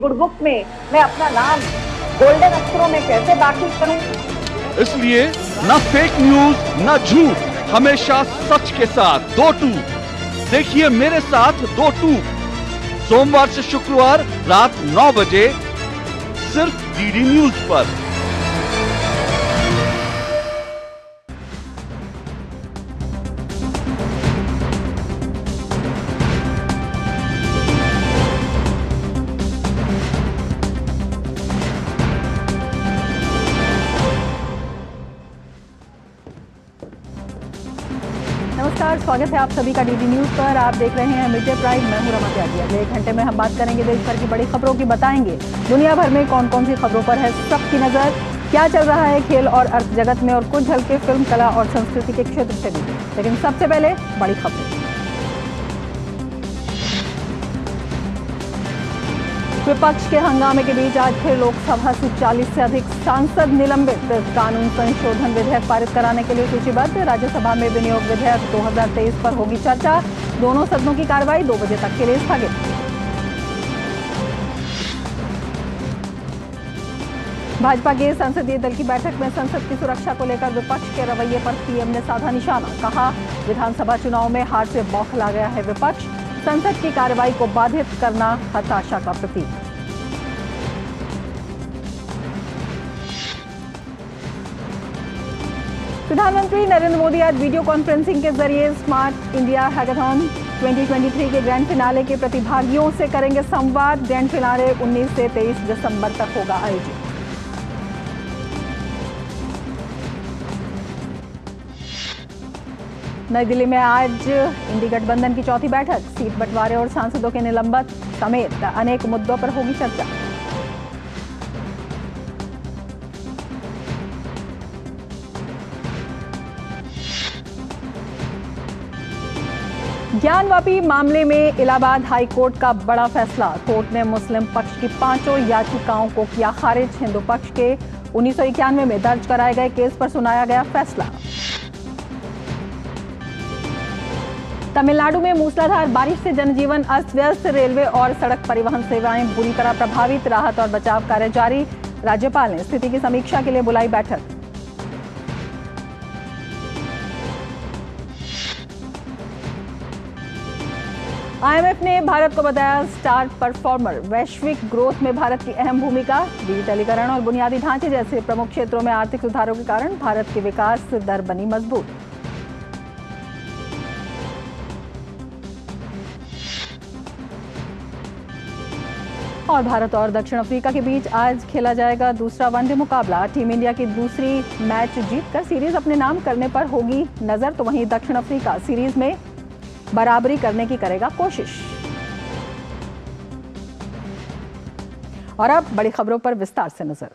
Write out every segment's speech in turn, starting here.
Good book में मैं अपना नाम गोल्डन अक्षरों में कैसे दाखिल करूं? इसलिए न फेक न्यूज न झूठ, हमेशा सच के साथ 2-2। देखिए मेरे साथ 2-2 सोमवार से शुक्रवार रात 9 बजे सिर्फ डीडी न्यूज पर। नमस्कार, स्वागत है आप सभी का डीडी न्यूज पर। आप देख रहे हैं मिड डे प्राइम। मैं हूं रमा त्यागी। अगले 1 घंटे में हम बात करेंगे देश भर की बड़ी खबरों की, बताएंगे दुनिया भर में कौन कौन सी खबरों पर है सबकी नजर, क्या चल रहा है खेल और अर्थ जगत में, और कुछ झलके फिल्म, कला और संस्कृति के क्षेत्र से भी। लेकिन सबसे पहले बड़ी खबरें। विपक्ष के हंगामे के बीच आज फिर लोकसभा से 40 से अधिक सांसद निलंबित। कानून संशोधन विधेयक पारित कराने के लिए सूचीबद्ध। राज्यसभा में विनियोग विधेयक 2023 पर होगी चर्चा। दोनों सदनों की कार्रवाई 2 बजे तक के लिए स्थगित। भाजपा के संसदीय दल की बैठक में संसद की सुरक्षा को लेकर विपक्ष के रवैये पर पीएम ने साधा निशाना। कहा, विधानसभा चुनाव में हार से बौखला गया है विपक्ष, संसद की कार्रवाई को बाधित करना हताशा का प्रतीक। प्रधानमंत्री नरेंद्र मोदी आज वीडियो कॉन्फ्रेंसिंग के जरिए स्मार्ट इंडिया हैकाथॉन 2023 के ग्रैंड फिनाले के प्रतिभागियों से करेंगे संवाद। ग्रैंड फिनाले 19 से 23 दिसंबर तक होगा आयोजित। नई दिल्ली में आज इंडी गठबंधन की चौथी बैठक। सीट बंटवारे और सांसदों के निलंबन समेत अनेक मुद्दों पर होगी चर्चा। ज्ञानवापी मामले में इलाहाबाद हाई कोर्ट का बड़ा फैसला। कोर्ट ने मुस्लिम पक्ष की 5 याचिकाओं को किया खारिज। हिंदू पक्ष के 1991 में दर्ज कराए गए केस पर सुनाया गया फैसला। तमिलनाडु में मूसलाधार बारिश से जनजीवन अस्त व्यस्त। रेलवे और सड़क परिवहन सेवाएं बुरी तरह प्रभावित। राहत और बचाव कार्य जारी। राज्यपाल ने स्थिति की समीक्षा के लिए बुलाई बैठक। आईएमएफ ने भारत को बताया स्टार परफॉर्मर। वैश्विक ग्रोथ में भारत की अहम भूमिका। डिजिटलीकरण और बुनियादी ढांचे जैसे प्रमुख क्षेत्रों में आर्थिक सुधारों के कारण भारत की विकास दर बनी मजबूत। और भारत और दक्षिण अफ्रीका के बीच आज खेला जाएगा दूसरा वनडे मुकाबला। टीम इंडिया की दूसरी मैच जीतकर सीरीज अपने नाम करने पर होगी नजर, तो वहीं दक्षिण अफ्रीका सीरीज में बराबरी करने की करेगा कोशिश। और अब बड़ी खबरों पर विस्तार से नजर।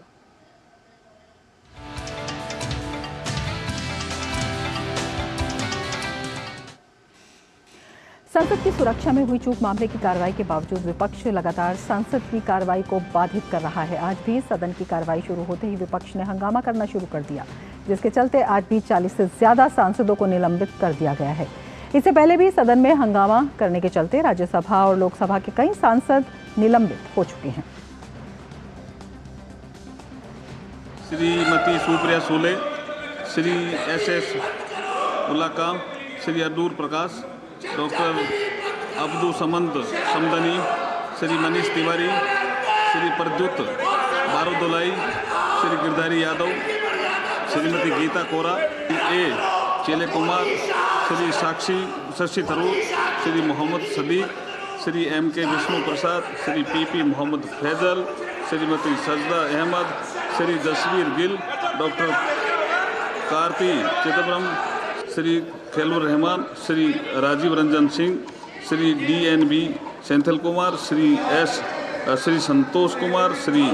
संसद की सुरक्षा में हुई चूक मामले की कार्रवाई के बावजूद विपक्ष लगातार संसद की कार्रवाई को बाधित कर रहा है। आज भी सदन की कार्रवाई शुरू होते ही विपक्ष ने हंगामा करना शुरू कर दिया, जिसके चलते आज भी 40 से ज्यादा सांसदों को निलंबित कर दिया गया है। इससे पहले भी सदन में हंगामा करने के चलते राज्यसभा और लोकसभा के कई सांसद निलंबित हो चुके हैं। श्रीमती सुप्रिया सूले, श्री एस उल्लाकाम, श्री अदूर प्रकाश, डॉक्टर अब्दुल समंद समदनी, श्री मनीष तिवारी, श्री प्रद्युत बारोदोलाई, श्री गिरधारी यादव, श्रीमती गीता कोरा, ए चेले कुमार, श्री साक्षी शशि थरूर, श्री मोहम्मद सदीक, श्री एम.के. विष्णु प्रसाद, श्री पी.पी. मोहम्मद फैजल, श्रीमती सजदा Ahmad, Shri Jasvir Gill, doctor Karti Chidambaram, Shri खेलुर Rahman, Shri Rajiv Ranjan Singh, Shri डी.एन.बी. Senthil Kumar, Shri Santosh Kumar, Shri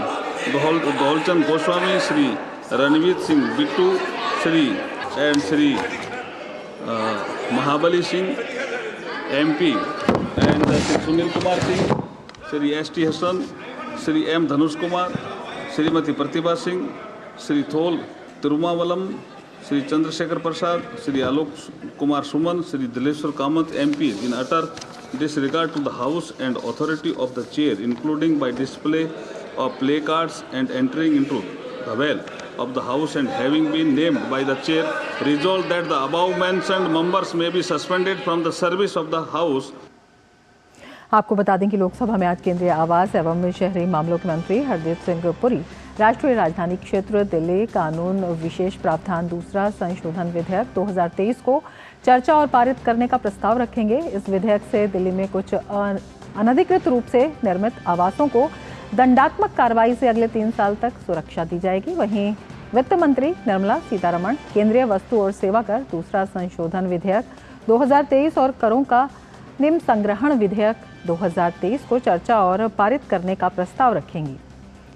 Dhaulchand Goswami, Shri Ranveer Singh Bittu, Shri Mahabali Singh MP and Shri Sunil Kumar Singh, Shri ST. Hasan, Shri M. Dhanush Kumar, Shrimati Pratibha Singh, Shri Thol Thirumavalavan, Shri Chandrashekhar Prasad, Shri Alok Kumar Suman, Shri Dileshwar Kamat MP in utter, disregard to the House and authority of the chair, including by display of placards and entering into the well of the House, and having been named by the chair, resolved that the above mentioned members may be suspended from the service of the House. आपको बता दें कि लोकसभा में आज केंद्रीय आवास एवं शहरी मामलों के मंत्री हरदीप सिंह पुरी राष्ट्रीय राजधानी क्षेत्र दिल्ली कानून विशेष प्रावधान दूसरा संशोधन विधेयक 2023 को चर्चा और पारित करने का प्रस्ताव रखेंगे। इस विधेयक से दिल्ली में कुछ अनधिकृत रूप से निर्मित आवासों को दंडात्मक कार्रवाई से अगले 3 साल तक सुरक्षा दी जाएगी। वहीं वित्त मंत्री निर्मला सीतारमण केंद्रीय वस्तु और सेवा कर दूसरा संशोधन विधेयक 2023 और करों का निम्न संग्रहण विधेयक 2023 को चर्चा और पारित करने का प्रस्ताव रखेंगी।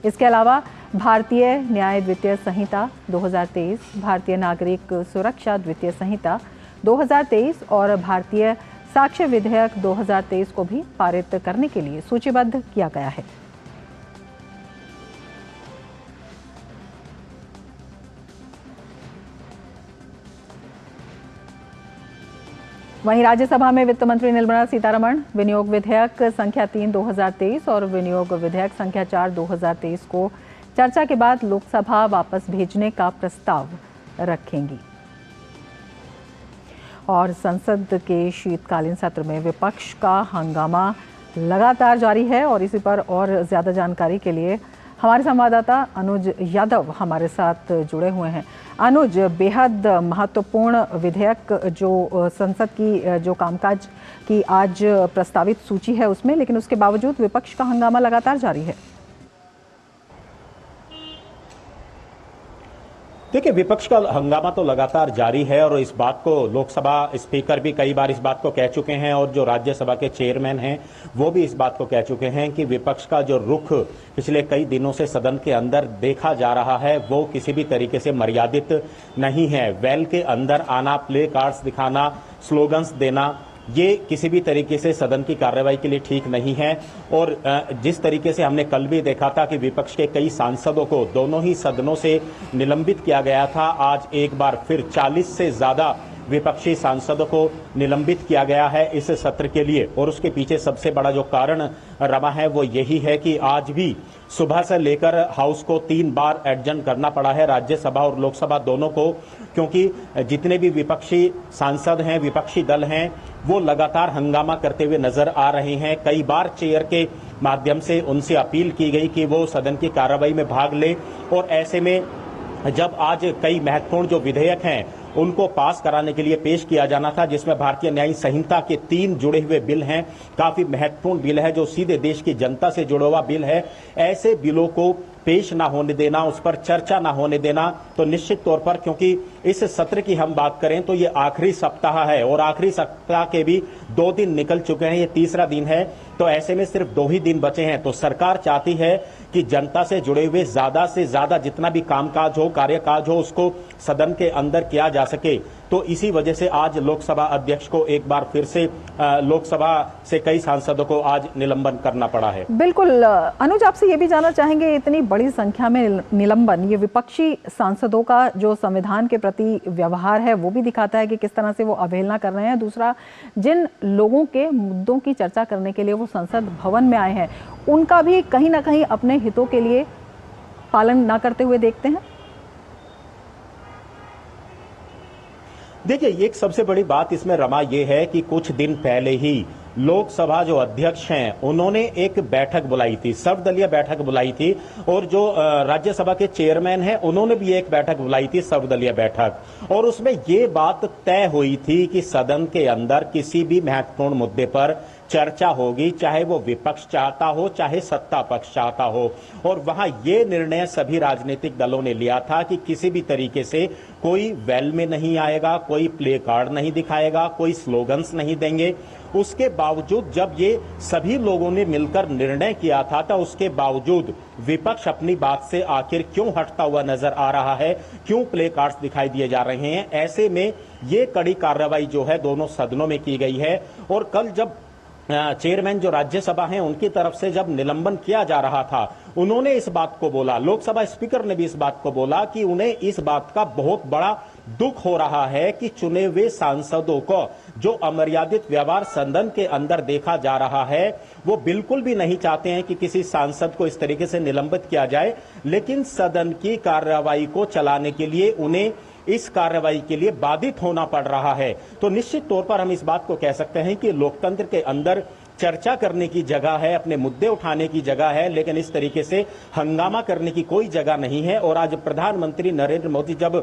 इसके अलावा भारतीय न्याय द्वितीय संहिता 2023, भारतीय नागरिक सुरक्षा द्वितीय संहिता 2023 और भारतीय साक्ष्य विधेयक 2023 को भी पारित करने के लिए सूचीबद्ध किया गया है। वहीं राज्यसभा में वित्त मंत्री निर्मला सीतारमण विनियोग विधेयक संख्या 3 2023 और विनियोग विधेयक संख्या 4 2023 को चर्चा के बाद लोकसभा वापस भेजने का प्रस्ताव रखेंगी। और संसद के शीतकालीन सत्र में विपक्ष का हंगामा लगातार जारी है और इसी पर और ज्यादा जानकारी के लिए हमारे संवाददाता अनुज यादव हमारे साथ जुड़े हुए हैं। अनुज, बेहद महत्वपूर्ण विधेयक जो संसद की जो कामकाज की आज प्रस्तावित सूची है उसमें, लेकिन उसके बावजूद विपक्ष का हंगामा लगातार जारी है। देखिए, विपक्ष का हंगामा तो लगातार जारी है और इस बात को लोकसभा स्पीकर भी कई बार इस बात को कह चुके हैं और जो राज्यसभा के चेयरमैन हैं वो भी इस बात को कह चुके हैं कि विपक्ष का जो रुख पिछले कई दिनों से सदन के अंदर देखा जा रहा है वो किसी भी तरीके से मर्यादित नहीं है। वेल के अंदर आना, प्ले कार्ड्स दिखाना, स्लोगन्स देना, ये किसी भी तरीके से सदन की कार्रवाई के लिए ठीक नहीं है। और जिस तरीके से हमने कल भी देखा था कि विपक्ष के कई सांसदों को दोनों ही सदनों से निलंबित किया गया था, आज एक बार फिर 40 से ज्यादा विपक्षी सांसदों को निलंबित किया गया है इस सत्र के लिए। और उसके पीछे सबसे बड़ा जो कारण रहा है वो यही है कि आज भी सुबह से लेकर हाउस को 3 बार एडजर्न करना पड़ा है, राज्यसभा और लोकसभा दोनों को, क्योंकि जितने भी विपक्षी सांसद हैं, विपक्षी दल हैं, वो लगातार हंगामा करते हुए नजर आ रहे हैं। कई बार चेयर के माध्यम से उनसे अपील की गई कि वो सदन की कार्रवाई में भाग ले और ऐसे में जब आज कई महत्वपूर्ण जो विधेयक हैं उनको पास कराने के लिए पेश किया जाना था, जिसमें भारतीय न्याय संहिता के 3 जुड़े हुए बिल हैं, काफी महत्वपूर्ण बिल है जो सीधे देश की जनता से जुड़ा हुआ बिल है, ऐसे बिलों को पेश ना होने देना, उस पर चर्चा ना होने देना, तो निश्चित तौर पर, क्योंकि इस सत्र की हम बात करें तो ये आखिरी सप्ताह है और आखिरी सप्ताह के भी 2 दिन निकल चुके हैं, ये तीसरा दिन है, तो ऐसे में सिर्फ 2 ही दिन बचे हैं। तो सरकार चाहती है कि जनता से जुड़े हुए ज्यादा से ज्यादा जितना भी कामकाज हो, कार्यकाज हो, उसको सदन के अंदर किया जा सके। तो इसी वजह से आज लोकसभा अध्यक्ष को एक बार फिर से लोकसभा से कई सांसदों को आज निलंबन करना पड़ा है। बिल्कुल अनुज, आपसे ये भी जानना चाहेंगे, इतनी बड़ी संख्या में निलंबन, ये विपक्षी सांसदों का जो संविधान के प्रति व्यवहार है वो भी दिखाता है कि किस तरह से वो अवहेलना कर रहे हैं। दूसरा, जिन लोगों के मुद्दों की चर्चा करने के लिए वो संसद भवन में आए हैं उनका भी कहीं ना कहीं अपने हितों के लिए पालन ना करते हुए देखते हैं। देखिए, एक सबसे बड़ी बात इसमें रमा ये है कि कुछ दिन पहले ही लोकसभा जो अध्यक्ष हैं उन्होंने एक बैठक बुलाई थी, सर्वदलीय बैठक बुलाई थी, और जो राज्यसभा के चेयरमैन हैं उन्होंने भी एक बैठक बुलाई थी, सर्वदलीय बैठक, और उसमें ये बात तय हुई थी कि सदन के अंदर किसी भी महत्वपूर्ण मुद्दे पर चर्चा होगी, चाहे वो विपक्ष चाहता हो चाहे सत्ता पक्ष चाहता हो। और वहां ये निर्णय सभी राजनीतिक दलों ने लिया था कि किसी भी तरीके से कोई वेल में नहीं आएगा, कोई प्ले कार्ड नहीं दिखाएगा, कोई स्लोगन्स नहीं देंगे। उसके बावजूद जब ये सभी लोगों ने मिलकर निर्णय किया था तो उसके बावजूद विपक्ष अपनी बात से आखिर क्यों हटता हुआ नजर आ रहा है, क्यों प्ले कार्ड्स दिखाई दिए जा रहे हैं। ऐसे में ये कड़ी कार्रवाई जो है दोनों सदनों में की गई है। और कल जब चेयरमैन जो राज्यसभा हैं उनकी तरफ से जब निलंबन किया जा रहा था, उन्होंने इस बात को बोला, लोकसभा स्पीकर ने भी इस बात को बोला कि उन्हें इस बात का बहुत बड़ा दुख हो रहा है कि चुने हुए सांसदों को जो अमर्यादित व्यवहार सदन के अंदर देखा जा रहा है, वो बिल्कुल भी नहीं चाहते हैं कि किसी सांसद को इस तरीके से निलंबित किया जाए, लेकिन सदन की कार्रवाई को चलाने के लिए उन्हें इस कार्रवाई के लिए बाधित होना पड़ रहा है। तो निश्चित तौर पर हम इस बात को कह सकते हैं कि लोकतंत्र के अंदर चर्चा करने की जगह है, अपने मुद्दे उठाने की जगह है, लेकिन इस तरीके से हंगामा करने की कोई जगह नहीं है। और आज प्रधानमंत्री नरेंद्र मोदी जब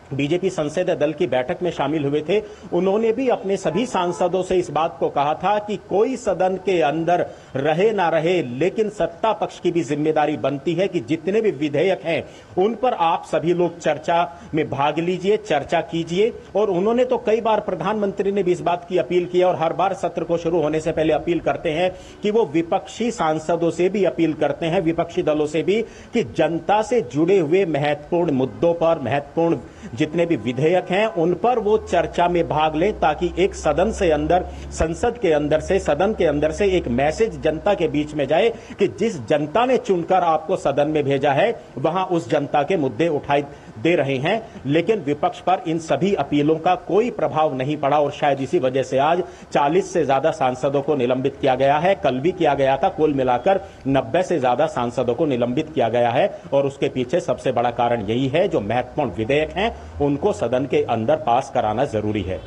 बीजेपी संसदीय दल की बैठक में शामिल हुए थे, उन्होंने भी अपने सभी सांसदों से इस बात को कहा था कि कोई सदन के अंदर रहे ना रहे, लेकिन सत्ता पक्ष की भी जिम्मेदारी बनती है कि जितने भी विधेयक हैं उन पर आप सभी लोग चर्चा में भाग लीजिए, चर्चा कीजिए। और उन्होंने तो कई बार, प्रधानमंत्री ने भी इस बात की अपील की और हर बार सत्र को शुरू होने से पहले अपील करते हैं कि वो विपक्षी सांसदों से भी अपील करते हैं, विपक्षी दलों से भी, कि जनता से जुड़े हुए महत्वपूर्ण मुद्दों पर, महत्वपूर्ण जितने भी विधेयक हैं उन पर वो चर्चा में भाग लें, ताकि एक सदन से अंदर, संसद के अंदर से, सदन के अंदर से एक मैसेज जनता के बीच में जाए कि जिस जनता ने चुनकर आपको सदन में भेजा है, वहां उस जनता के मुद्दे उठाई दे रहे हैं। लेकिन विपक्ष पर इन सभी अपीलों का कोई प्रभाव नहीं पड़ा और शायद इसी वजह से आज 40 से ज्यादा सांसदों को निलंबित किया गया है। कल भी किया गया था। कुल मिलाकर 90 से ज्यादा सांसदों को निलंबित किया गया है और उसके पीछे सबसे बड़ा कारण यही है, जो महत्वपूर्ण विधेयक हैं उनको सदन के अंदर पास कराना जरूरी है।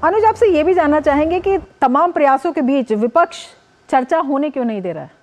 अनुज, आपसे ये भी जानना चाहेंगे कि तमाम प्रयासों के बीच विपक्ष चर्चा होने क्यों नहीं दे रहा है?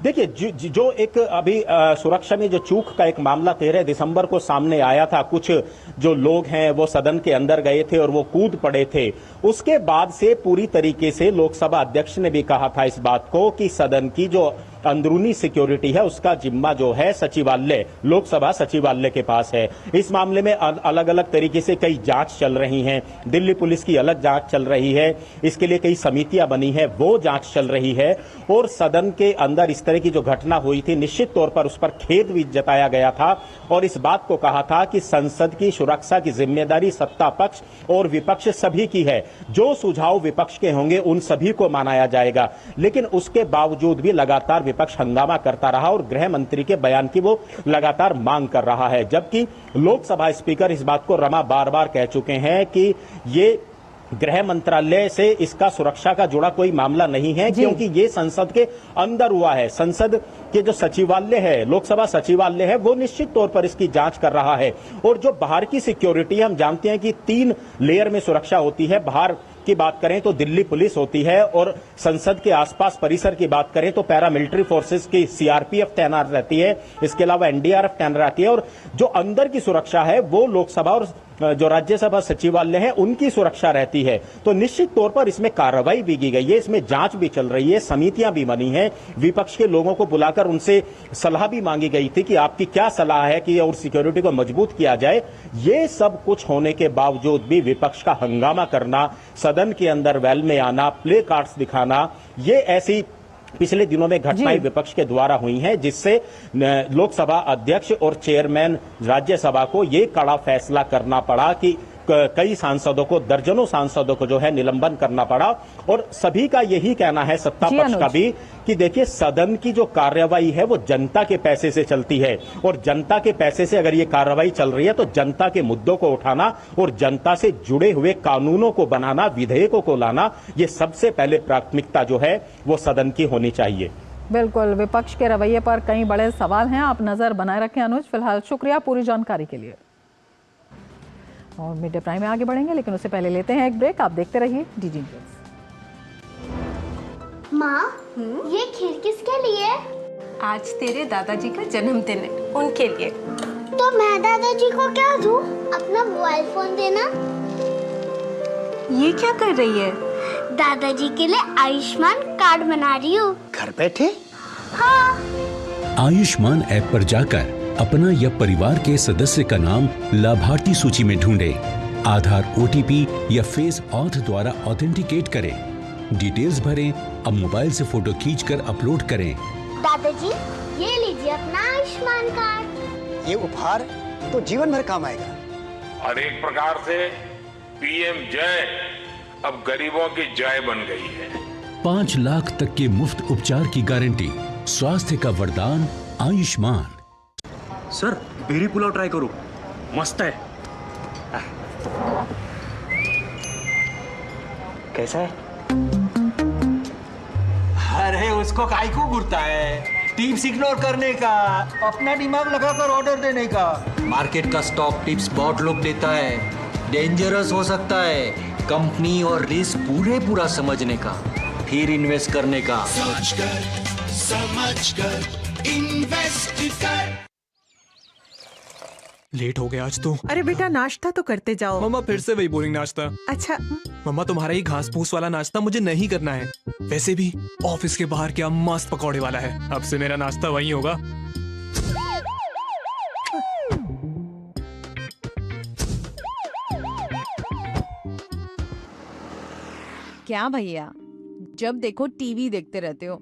देखिए, जो एक अभी सुरक्षा में जो चूक का एक मामला 13 दिसंबर को सामने आया था, कुछ जो लोग हैं वो सदन के अंदर गए थे और वो कूद पड़े थे, उसके बाद से पूरी तरीके से लोकसभा अध्यक्ष ने भी कहा था इस बात को कि सदन की जो अंदरूनी सिक्योरिटी है उसका जिम्मा जो है सचिवालय, लोकसभा सचिवालय के पास है। इस मामले में अलग अलग तरीके से कई जांच चल रही हैं। दिल्ली पुलिस की अलग जांच चल रही है, इसके लिए कई समितियां बनी है, वो जांच चल रही है। और सदन के अंदर इस तरह की जो घटना हुई थी, निश्चित तौर पर उस पर खेद भी जताया गया था और इस बात को कहा था कि संसद की सुरक्षा की जिम्मेदारी सत्ता पक्ष और विपक्ष सभी की है। जो सुझाव विपक्ष के होंगे उन सभी को माना जाएगा। लेकिन उसके बावजूद भी लगातार विपक्ष हंगामा करता रहा और गृह मंत्री के बयान की वो लगातार मांग कर रहा है, जबकि लोकसभा स्पीकर इस बात को बार बार कह चुके हैं कि ये गृह मंत्रालय से इसका सुरक्षा का जुड़ा कोई मामला नहीं है, क्योंकि ये संसद के अंदर हुआ है। संसद के जो सचिवालय है, लोकसभा सचिवालय है, वो निश्चित तौर पर इसकी जांच कर रहा है। और जो बाहर की सिक्योरिटी, हम जानते हैं कि 3 लेयर में सुरक्षा होती है। बाहर की बात करें तो दिल्ली पुलिस होती है और संसद के आसपास परिसर की बात करें तो पैरामिलिट्री फोर्सेस की सीआरपीएफ तैनात रहती है, इसके अलावा एनडीआरएफ तैनात रहती है। और जो अंदर की सुरक्षा है वो लोकसभा और जो राज्यसभा सचिवालय है उनकी सुरक्षा रहती है। तो निश्चित तौर पर इसमें कार्रवाई भी की गई है, इसमें जांच भी चल रही है, समितियां भी बनी हैं। विपक्ष के लोगों को बुलाकर उनसे सलाह भी मांगी गई थी कि आपकी क्या सलाह है कि और सिक्योरिटी को मजबूत किया जाए। ये सब कुछ होने के बावजूद भी विपक्ष का हंगामा करना, सदन के अंदर वेल में आना, प्ले कार्ड्स दिखाना, ये ऐसी पिछले दिनों में घटनाएं विपक्ष के द्वारा हुई हैं, जिससे लोकसभा अध्यक्ष और चेयरमैन राज्यसभा को ये कड़ा फैसला करना पड़ा कि कई सांसदों को, दर्जनों सांसदों को जो है निलंबन करना पड़ा। और सभी का यही कहना है, सत्ता पक्ष का भी, कि देखिए सदन की जो कार्रवाई है वो जनता के पैसे से चलती है और जनता के पैसे से अगर ये कार्रवाई चल रही है तो जनता के मुद्दों को उठाना और जनता से जुड़े हुए कानूनों को बनाना, विधेयकों को लाना, ये सबसे पहले प्राथमिकता जो है वो सदन की होनी चाहिए। बिल्कुल, विपक्ष के रवैये पर कई बड़े सवाल हैं, आप नजर बनाए रखें। अनुज, फिलहाल शुक्रिया पूरी जानकारी के लिए। और मिड डे प्राइम में आगे बढ़ेंगे, लेकिन उससे पहले लेते हैं एक ब्रेक। आप देखते रहिए डीडी न्यूज़। माँ, ये खीर किसके लिए? आज तेरे दादाजी का जन्मदिन है, उनके लिए। तो मैं दादाजी को क्या दूँ? अपना मोबाइल फोन देना। ये क्या कर रही है? दादाजी के लिए आयुष्मान कार्ड बना रही हूँ। घर बैठे? हाँ। आयुष्मान ऐप पर जाकर अपना या परिवार के सदस्य का नाम लाभार्थी सूची में ढूंढें, आधार, ओटीपी या फेस ऑथ द्वारा ऑथेंटिकेट करें, डिटेल्स भरें, अब मोबाइल से फोटो खींचकर अपलोड करें। दादाजी, ये लीजिए अपना आयुष्मान कार्ड। ये उपहार तो जीवन भर काम आएगा। और एक प्रकार से पीएम जय अब गरीबों की जय बन गई है। 5 लाख तक के मुफ्त उपचार की गारंटी, स्वास्थ्य का वरदान Ayushman. Sir berry pulao try करो, मस्त है। कैसा है? अरे उसको काहे को घूरता है? टिप्स इग्नोर करने का, अपना दिमाग लगाकर ऑर्डर देने का। मार्केट का स्टॉक टिप्स बहुत लोग देता है, डेंजरस हो सकता है। कंपनी और रिस्क पूरा समझने का, फिर इन्वेस्ट करने का। सोच कर समझ कर इन्वेस्ट कर। लेट हो गया आज तो। अरे बेटा नाश्ता तो करते जाओ। मम्मा फिर से वही बोरिंग नाश्ता। अच्छा मम्मा तुम्हारा ही घास फूस वाला नाश्ता मुझे नहीं करना है। वैसे भी ऑफिस के बाहर क्या मस्त पकौड़े वाला है, अब से मेरा नाश्ता वही होगा। क्या भैया, जब देखो टीवी देखते रहते हो,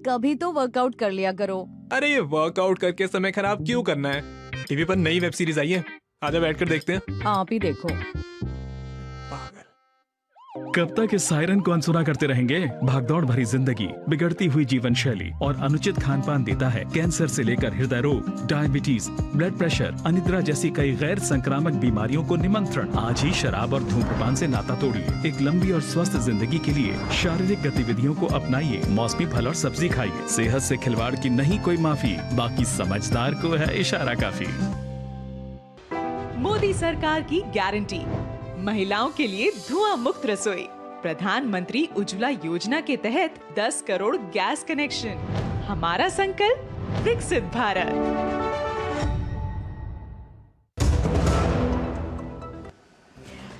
कभी तो वर्कआउट कर लिया करो। अरे ये वर्कआउट करके समय खराब क्यों करना है? टीवी पर नई वेब सीरीज आई है, आजा बैठकर देखते हैं। आप ही देखो। कब तक इस सायरन को अनसुना करते रहेंगे? भागदौड़ भरी जिंदगी, बिगड़ती हुई जीवन शैली और अनुचित खान पान देता है कैंसर से लेकर हृदय रोग, डायबिटीज, ब्लड प्रेशर, अनिद्रा जैसी कई गैर संक्रामक बीमारियों को निमंत्रण। आज ही शराब और धूम्रपान से नाता तोड़िए। एक लंबी और स्वस्थ जिंदगी के लिए शारीरिक गतिविधियों को अपनाइए, मौसमी फल और सब्जी खाइए। सेहत से खिलवाड़ की नहीं कोई माफी, बाकी समझदार को है इशारा काफी। मोदी सरकार की गारंटी, महिलाओं के लिए धुआं मुक्त रसोई। प्रधानमंत्री उज्ज्वला योजना के तहत 10 करोड़ गैस कनेक्शन। हमारा संकल्प विकसित भारत।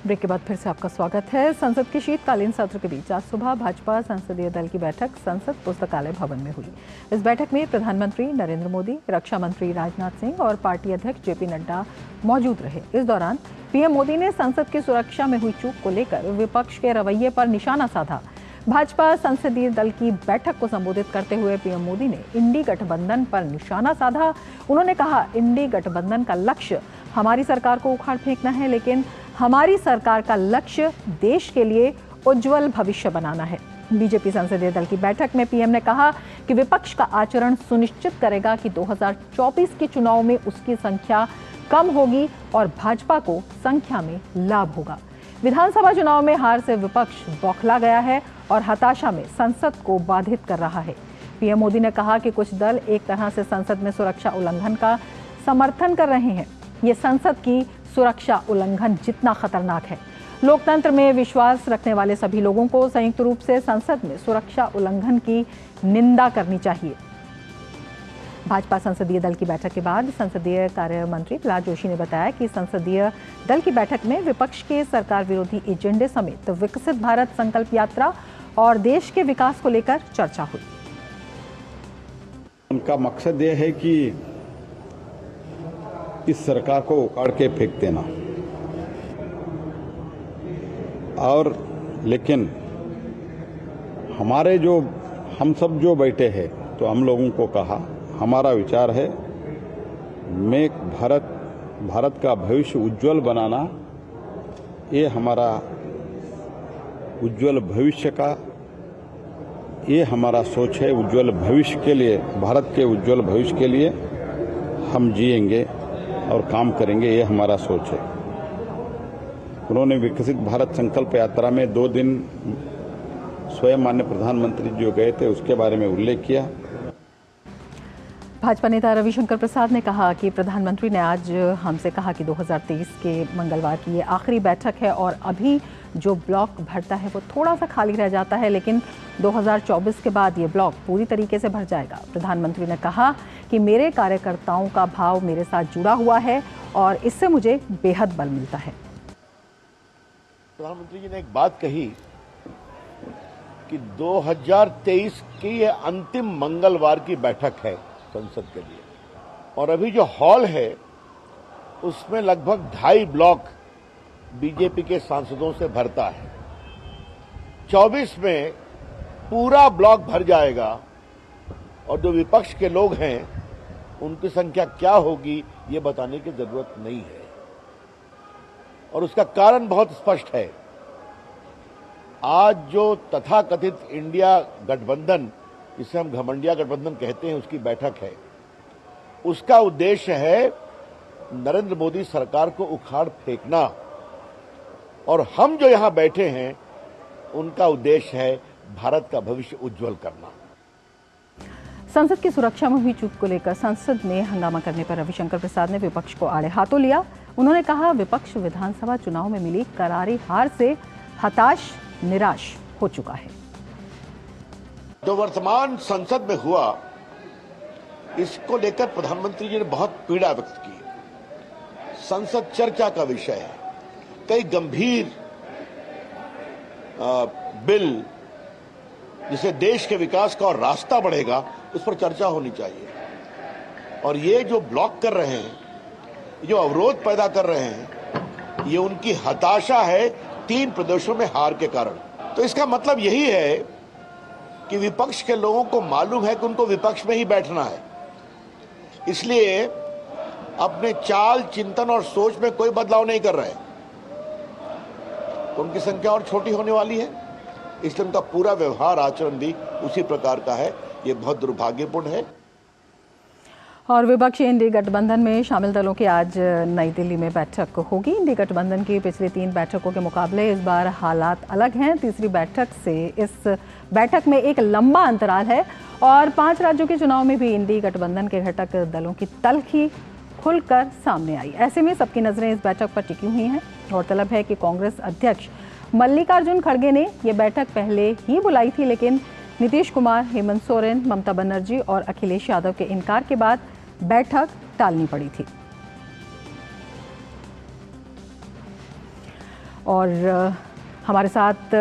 ब्रेक के बाद फिर से आपका स्वागत है। संसद के शीतकालीन सत्र के बीच आज सुबह भाजपा संसदीय दल की बैठक संसद पुस्तकालय भवन में हुई। इस बैठक में प्रधानमंत्री नरेंद्र मोदी, रक्षा मंत्री राजनाथ सिंह और पार्टी अध्यक्ष जेपी नड्डा मौजूद रहे। इस दौरान पीएम मोदी ने संसद की सुरक्षा में हुई चूक को लेकर विपक्ष के रवैये पर निशाना साधा। भाजपा संसदीय दल की बैठक को संबोधित करते हुए पीएम मोदी ने इंडी गठबंधन पर निशाना साधा। उन्होंने कहा, इंडी गठबंधन का लक्ष्य हमारी सरकार को उखाड़ फेंकना है, लेकिन हमारी सरकार का लक्ष्य देश के लिए उज्जवल भविष्य बनाना है। बीजेपी संसदीय दल की बैठक में पीएम ने कहा कि विपक्ष का आचरण सुनिश्चित करेगा कि 2024 के चुनाव में उसकी संख्या कम होगी और भाजपा को संख्या में लाभ होगा। विधानसभा चुनाव में हार से विपक्ष बौखला गया है और हताशा में संसद को बाधित कर रहा है। पीएम मोदी ने कहा कि कुछ दल एक तरह से संसद में सुरक्षा उल्लंघन का समर्थन कर रहे हैं। ये संसद की सुरक्षा उल्लंघन जितना खतरनाक है। लोकतंत्र में विश्वास रखने वाले सभी लोगों को संयुक्त रूप से संसद में सुरक्षा उल्लंघन की निंदा करनी चाहिए। भाजपा संसदीय दल की बैठक के बाद संसदीय कार्य मंत्री प्रहलाद जोशी ने बताया कि संसदीय दल की बैठक में विपक्ष के सरकार विरोधी एजेंडे समेत विकसित भारत संकल्प यात्रा और देश के विकास को लेकर चर्चा हुई। उनका मकसद यह है कि इस सरकार को उखाड़ के फेंक देना, और लेकिन हम सब जो बैठे हैं तो हम लोगों को कहा, हमारा विचार है मेक भारत का भविष्य उज्जवल बनाना, ये हमारा उज्जवल भविष्य का ये हमारा सोच है। उज्जवल भविष्य के लिए, भारत के उज्जवल भविष्य के लिए हम जिएंगे और काम करेंगे, ये हमारा सोच है। उन्होंने विकसित भारत संकल्प यात्रा में 2 दिन स्वयं माननीय प्रधानमंत्री जो गए थे उसके बारे में उल्लेख किया। भाजपा नेता रविशंकर प्रसाद ने कहा कि प्रधानमंत्री ने आज हमसे कहा कि 2023 के मंगलवार की ये आखिरी बैठक है और अभी जो ब्लॉक भरता है वो थोड़ा सा खाली रह जाता है, लेकिन 2024 के बाद ये ब्लॉक पूरी तरीके से भर जाएगा। प्रधानमंत्री ने कहा कि मेरे कार्यकर्ताओं का भाव मेरे साथ जुड़ा हुआ है और इससे मुझे बेहद बल मिलता है। प्रधानमंत्री जी ने एक बात कही कि 2023 की ये अंतिम मंगलवार की बैठक है संसद के लिए, और अभी जो हॉल है उसमें लगभग 2.5 ब्लॉक बीजेपी के सांसदों से भरता है। 24 में पूरा ब्लॉक भर जाएगा और जो विपक्ष के लोग हैं उनकी संख्या क्या होगी ये बताने की जरूरत नहीं है। और उसका कारण बहुत स्पष्ट है। आज जो तथाकथित इंडिया गठबंधन, जिसे हम घमंडिया गठबंधन कहते हैं, उसकी बैठक है, उसका उद्देश्य है नरेंद्र मोदी सरकार को उखाड़ फेंकना, और हम जो यहां बैठे हैं उनका उद्देश्य है भारत का भविष्य उज्जवल करना। संसद की सुरक्षा में हुई चूक को लेकर संसद में हंगामा करने पर रविशंकर प्रसाद ने विपक्ष को आड़े हाथों लिया। उन्होंने कहा, विपक्ष विधानसभा चुनाव में मिली करारी हार से हताश निराश हो चुका है। जो वर्तमान संसद में हुआ, इसको लेकर प्रधानमंत्री जी ने बहुत पीड़ा व्यक्त की। संसद चर्चा का विषय है। कई गंभीर बिल जिसे देश के विकास का और रास्ता बढ़ेगा, उस पर चर्चा होनी चाहिए। और ये जो ब्लॉक कर रहे हैं, जो अवरोध पैदा कर रहे हैं, ये उनकी हताशा है 3 प्रदेशों में हार के कारण। तो इसका मतलब यही है कि विपक्ष के लोगों को मालूम है कि उनको विपक्ष में ही बैठना है, इसलिए अपने चाल, चिंतन और सोच में कोई बदलाव नहीं कर रहे। तो उनकी संख्या और छोटी होने वाली है, इसलिए उनका पूरा व्यवहार, आचरण भी उसी प्रकार का है। ये बहुत दुर्भाग्यपूर्ण है। और विपक्षी इंडी गठबंधन में शामिल दलों की आज नई दिल्ली में बैठक होगी। इंडी गठबंधन की पिछली 3 बैठकों के मुकाबले इस बार हालात अलग हैं। तीसरी बैठक से इस बैठक में एक लंबा अंतराल है और 5 राज्यों के चुनाव में भी इंडी गठबंधन के घटक दलों की तल्खी खुलकर सामने आई। ऐसे में सबकी नजरें इस बैठक पर टिकी हुई हैं। गौरतलब है कि कांग्रेस अध्यक्ष मल्लिकार्जुन खड़गे ने यह बैठक पहले ही बुलाई थी, लेकिन नीतीश कुमार, हेमंत सोरेन, ममता बनर्जी और अखिलेश यादव के इनकार के बाद बैठक टालनी पड़ी थी। और हमारे साथ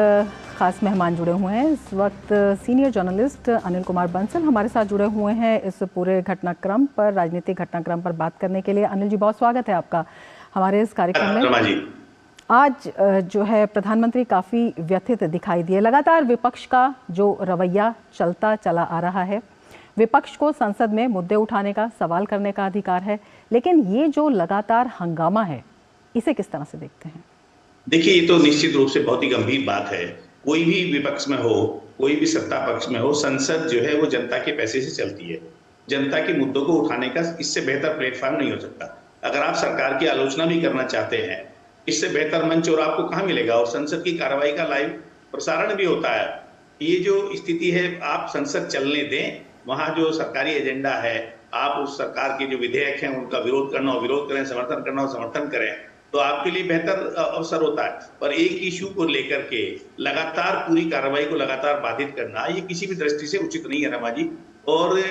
खास मेहमान जुड़े हुए हैं इस वक्त। सीनियर जर्नलिस्ट अनिल कुमार बंसल हमारे साथ जुड़े हुए हैं इस पूरे घटनाक्रम पर, राजनीतिक घटनाक्रम पर बात करने के लिए। अनिल जी, बहुत स्वागत है आपका हमारे इस कार्यक्रम में। आज जो है प्रधानमंत्री काफ़ी व्यथित दिखाई दिए। लगातार विपक्ष का जो रवैया चलता चला आ रहा है, विपक्ष को संसद में मुद्दे उठाने का, सवाल करने का अधिकार है, लेकिन ये जो लगातार हंगामा है, इसे किस तरह से देखते हैं? देखिए, ये तो निश्चित रूप से बहुत ही गंभीर बात है। कोई भी विपक्ष में हो, कोई भी सत्ता पक्ष में हो, संसद जो है वो जनता के पैसे से चलती है। जनता के मुद्दों को उठाने का इससे बेहतर प्लेटफॉर्म नहीं हो सकता। अगर आप सरकार की आलोचना भी करना चाहते हैं, इससे बेहतर मंच और आपको कहाँ मिलेगा। और संसद की कार्रवाई का लाइव प्रसारण भी होता है। ये जो स्थिति है, आप संसद चलने दें, वहां जो सरकारी एजेंडा है, आप उस सरकार के जो विधेयक हैं उनका विरोध करना और विरोध करें, समर्थन करना और समर्थन करें, तो आपके लिए बेहतर अवसर होता है। पर एक इश्यू को लेकर के लगातार पूरी कार्रवाई को लगातार बाधित करना, ये किसी भी दृष्टि से उचित नहीं है रमा जी। और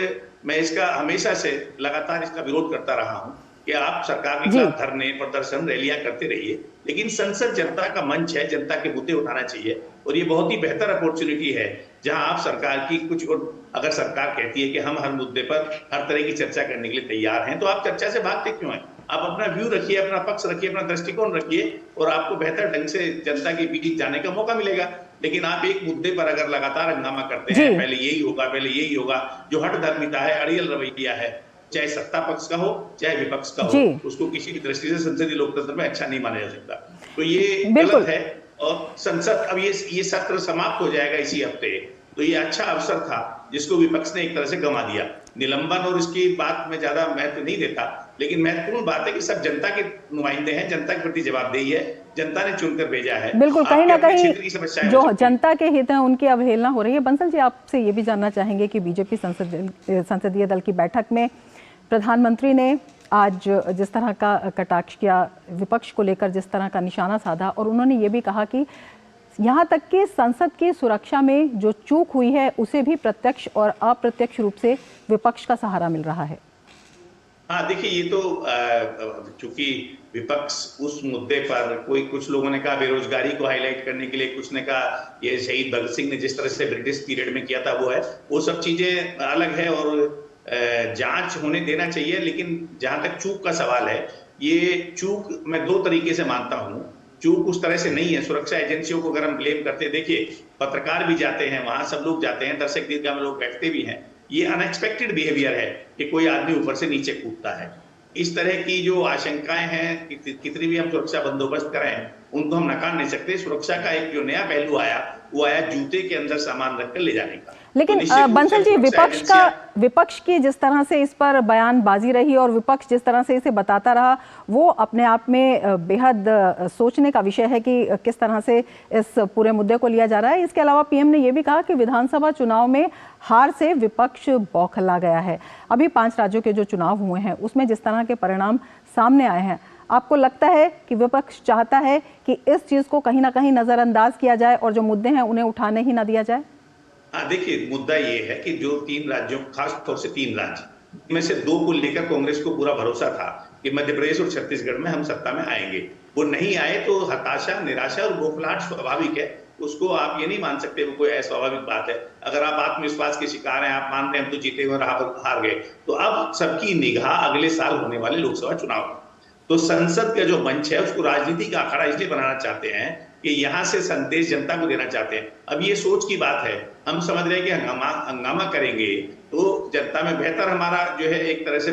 मैं इसका हमेशा से लगातार इसका विरोध करता रहा हूं कि आप सरकार के खिलाफ धरने, प्रदर्शन, रैलियां करते रहिए, लेकिन संसद जनता का मंच है, जनता के मुद्दे उठाना चाहिए। और ये बहुत ही बेहतर अपॉर्चुनिटी है जहां आप सरकार की कुछ, और अगर सरकार कहती है कि हम हर मुद्दे पर हर तरह की चर्चा करने के लिए तैयार हैं, तो आप चर्चा से भागते क्यों हैं? आप अपना व्यू रखिए, अपना पक्ष रखिए, अपना दृष्टिकोण रखिए, और आपको बेहतर ढंग से जनता के बीच जाने का मौका मिलेगा। लेकिन आप एक मुद्दे पर अगर लगातार हंगामा करते हैं, पहले यही होगा, पहले यही होगा, जो हठधर्मिता है, अड़ियल रवैया है, चाहे सत्ता पक्ष का हो चाहे विपक्ष का हो, उसको किसी भी दृष्टि से संसदीय लोकतंत्र में अच्छा नहीं माना जा सकता। तो ये गलत है। और संसद, अब ये सत्र समाप्त हो जाएगा इसी हफ्ते, तो ये अच्छा अवसर था जिसको विपक्ष ने एक तरह से गंवा दिया। निलंबन और इसकी बात में ज्यादा महत्व नहीं देता, लेकिन महत्वपूर्ण बात है कि सब जनता के नुमाइंदे हैं, जनता के प्रति जवाबदेही है, जनता ने चुनकर भेजा है। बिल्कुल, कहीं ना कहीं जो जनता के हित हैं उनकी अवहेलना हो रही है। बंसल जी, आपसे ये भी जानना चाहेंगे कि बीजेपी संसदीय दल की बैठक में प्रधानमंत्री ने आज जिस तरह का कटाक्ष किया, विपक्ष को लेकर जिस तरह का निशाना साधा, और उन्होंने ये भी कहा कि यहाँ तक कि संसद की सुरक्षा में जो चूक हुई है उसे भी प्रत्यक्ष और अप्रत्यक्ष रूप से विपक्ष का सहारा मिल रहा है। हाँ, देखिए, ये तो चूंकि विपक्ष उस मुद्दे पर, कुछ लोगों ने कहा बेरोजगारी को हाईलाइट करने के लिए, कुछ ने कहा ये शहीद भगत सिंह ने जिस तरह से ब्रिटिश पीरियड में किया था वो है, वो सब चीजें अलग है और जांच होने देना चाहिए। लेकिन जहां तक चूक का सवाल है, ये चूक मैं 2 तरीके से मानता हूं। चूक उस तरह से नहीं है, सुरक्षा एजेंसियों को अगर हम ब्लेम करते, देखिए पत्रकार भी जाते हैं वहां, सब लोग जाते हैं, दर्शक दीर्घा में लोग बैठते भी हैं। ये अनएक्सपेक्टेड बिहेवियर है कि कोई आदमी ऊपर से नीचे कूदता है। इस तरह की जो आशंकाएं हैं, कितनी भी हम सुरक्षा बंदोबस्त करें, उनको हम नकार नहीं सकते। सुरक्षा का एक जो नया पहलू आया, वो आया जूते के अंदर सामान रखकर ले जाने का। लेकिन तो बंसल जी, विपक्ष की जिस तरह से इस पर बयानबाजी रही और विपक्ष जिस तरह से इसे बताता रहा, वो अपने आप में बेहद सोचने का विषय है कि किस तरह से इस पूरे मुद्दे को लिया जा रहा है। इसके अलावा पीएम ने यह भी कहा कि विधानसभा चुनाव में हार से विपक्ष बौखला गया है। अभी 5 राज्यों के जो चुनाव हुए हैं उसमें जिस तरह के परिणाम सामने आए हैं, आपको लगता है कि विपक्ष चाहता है कि इस चीज को कहीं ना कहीं नजरअंदाज किया जाए और जो मुद्दे हैं उन्हें उठाने ही ना दिया जाए? हाँ, देखिए, मुद्दा ये है कि जो 3 राज्यों, खास तौर से 3 राज्य में से 2 को लेकर कांग्रेस को पूरा भरोसा था कि मध्य प्रदेश और छत्तीसगढ़ में हम सत्ता में आएंगे। वो नहीं आए तो हताशा, निराशा और बौखलाहट स्वाभाविक है। उसको आप ये नहीं मान सकते वो कोई अस्वाभाविक बात है। अगर आप आत्मविश्वास के शिकार हैं, आप मानते हैं हम तो जीते हुए हार गए, तो अब सबकी निगाह अगले साल होने वाले लोकसभा चुनाव, तो संसद का जो मंच है उसको राजनीति का अखाड़ा इसलिए बनाना चाहते हैं कि यहां से संदेश जनता को देना चाहते हैं। अब ये सोच की बात है, हम समझ रहे हैं कि हंगामा करेंगे तो जनता में बेहतर, हमारा जो है एक तरह से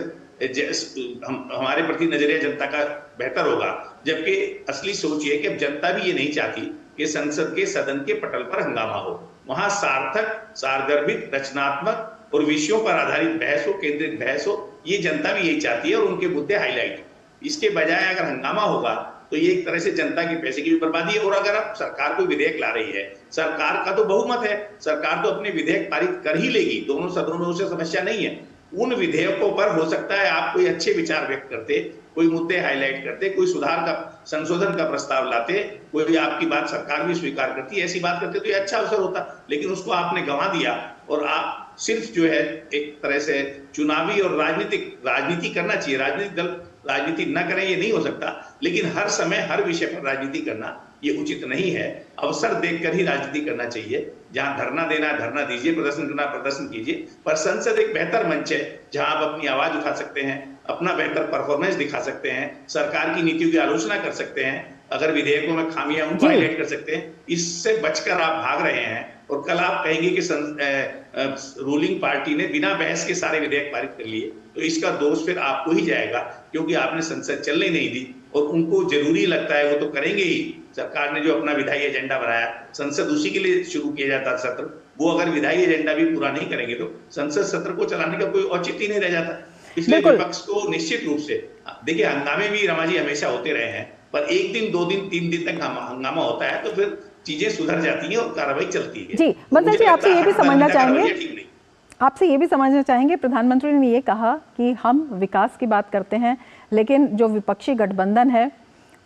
हमारे प्रति नजरिया जनता का बेहतर होगा। जबकि असली सोच ये है कि अब जनता भी ये नहीं चाहती कि संसद के सदन के पटल पर हंगामा हो। वहां सार्थक, सारगर्भित, रचनात्मक और विषयों पर आधारित बहस हो, केंद्रित बहस हो, ये जनता भी यही चाहती है और उनके मुद्दे हाईलाइट हो। इसके बजाय अगर हंगामा होगा तो ये एक तरह से जनता के पैसे की भी बर्बादी है। और अगर आप सरकार कोई विधेयक ला रही है, सरकार का तो बहुमत है, सरकार तो अपने विधेयक पारित कर ही लेगी, दोनों सदनों में उसे समस्या नहीं है। उन विधेयकों पर हो सकता है आप कोई अच्छे विचार व्यक्त करते, कोई मुद्दे हाईलाइट करते, कोई सुधार का, संशोधन का प्रस्ताव लाते, कोई आपकी बात सरकार भी स्वीकार करती, ऐसी बात करते तो ये अच्छा अवसर होता। लेकिन उसको आपने गंवा दिया और आप सिर्फ जो है एक तरह से चुनावी और राजनीति करना चाहिए। राजनीतिक दल राजनीति न करें ये नहीं हो सकता, लेकिन हर समय हर विषय पर राजनीति करना ये उचित नहीं है। अवसर देखकर ही राजनीति करना चाहिए। जहां धरना देना है धरना दीजिए, प्रदर्शन करना प्रदर्शन कीजिए, पर संसद एक बेहतर मंच है जहां आप अपनी आवाज उठा सकते हैं, अपना बेहतर परफॉर्मेंस दिखा सकते हैं, सरकार की नीतियों की आलोचना कर सकते हैं, अगर विधेयकों में खामियां उनको हाईलाइट कर सकते हैं। इससे बचकर आप भाग रहे हैं और कल आप कहेंगे कि रूलिंग पार्टी ने बिना बहस के सारे विधेयक पारित कर लिए, तो इसका दोष फिर आपको ही जाएगा, क्योंकि आपने संसद चलने नहीं दी। और उनको जरूरी लगता है, वो तो करेंगे ही। सरकार ने जो अपना विधायी एजेंडा बनाया, संसद उसी के लिए शुरू किया जाता सत्र, वो अगर विधायी एजेंडा भी पूरा नहीं करेंगे तो संसद सत्र को चलाने का कोई औचित्य नहीं रह जाता। इसलिए विपक्ष को निश्चित रूप से, देखिए, हंगामे भी रमा जी हमेशा होते रहे हैं, पर 1 दिन 2 दिन 3 दिन तक हंगामा होता है तो फिर चीजें सुधर जाती हैं और कार्रवाई चलती है। जी, बंसल जी, आपसे ये भी समझना चाहेंगे, प्रधानमंत्री ने ये कहा कि हम विकास की बात करते हैं, लेकिन जो विपक्षी गठबंधन है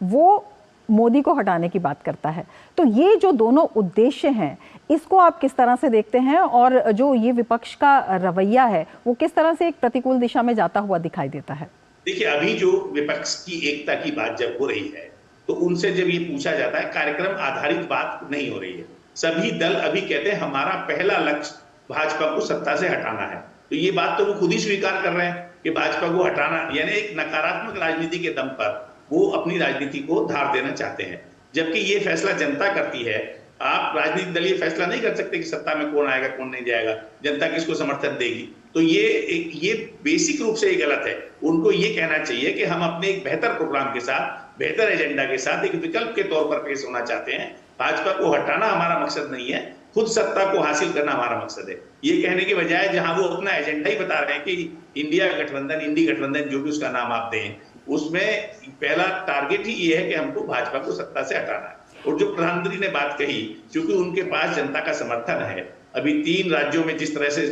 वो मोदी को हटाने की बात करता है। तो ये जो दोनों उद्देश्य हैं, इसको आप किस तरह से देखते हैं और जो ये विपक्ष का रवैया है वो किस तरह से एक प्रतिकूल दिशा में जाता हुआ दिखाई देता है? देखिए, अभी जो विपक्ष की एकता की बात जब हो रही है तो उनसे जब ये पूछा जाता है, कार्यक्रम आधारित बात नहीं हो रही है। सभी दल अभी कहते हैं हमारा पहला लक्ष्य भाजपा को सत्ता से हटाना है। तो ये बात तो वो खुद ही स्वीकार कर रहे हैं कि भाजपा को हटाना, यानी एक नकारात्मक राजनीति के दम पर वो अपनी राजनीति को धार देना चाहते हैं। जबकि ये फैसला जनता करती है। आप राजनीतिक दल ये फैसला नहीं कर सकते कि सत्ता में कौन आएगा कौन नहीं जाएगा, जनता किसको समर्थन देगी। तो ये बेसिक रूप से गलत है। उनको ये कहना चाहिए कि हम अपने एक बेहतर प्रोग्राम के साथ, बेहतर एजेंडा के साथ एक विकल्प के तौर पर पेश होना चाहते हैं। भाजपा को हटाना हमारा मकसद नहीं है, खुद सत्ता को हासिल करना हमारा मकसद है। ये कहने के बजाय जहां वो अपना एजेंडा ही बता रहे हैं कि इंडिया गठबंधन, इंडी गठबंधन, जो भी उसका नाम आप दें, उसमें पहला टारगेट ही ये है कि हमको भाजपा को सत्ता से हटाना है। और जो प्रधानमंत्री ने बात कही, क्योंकि उनके पास जनता का समर्थन है, अभी 3 राज्यों में जिस तरह से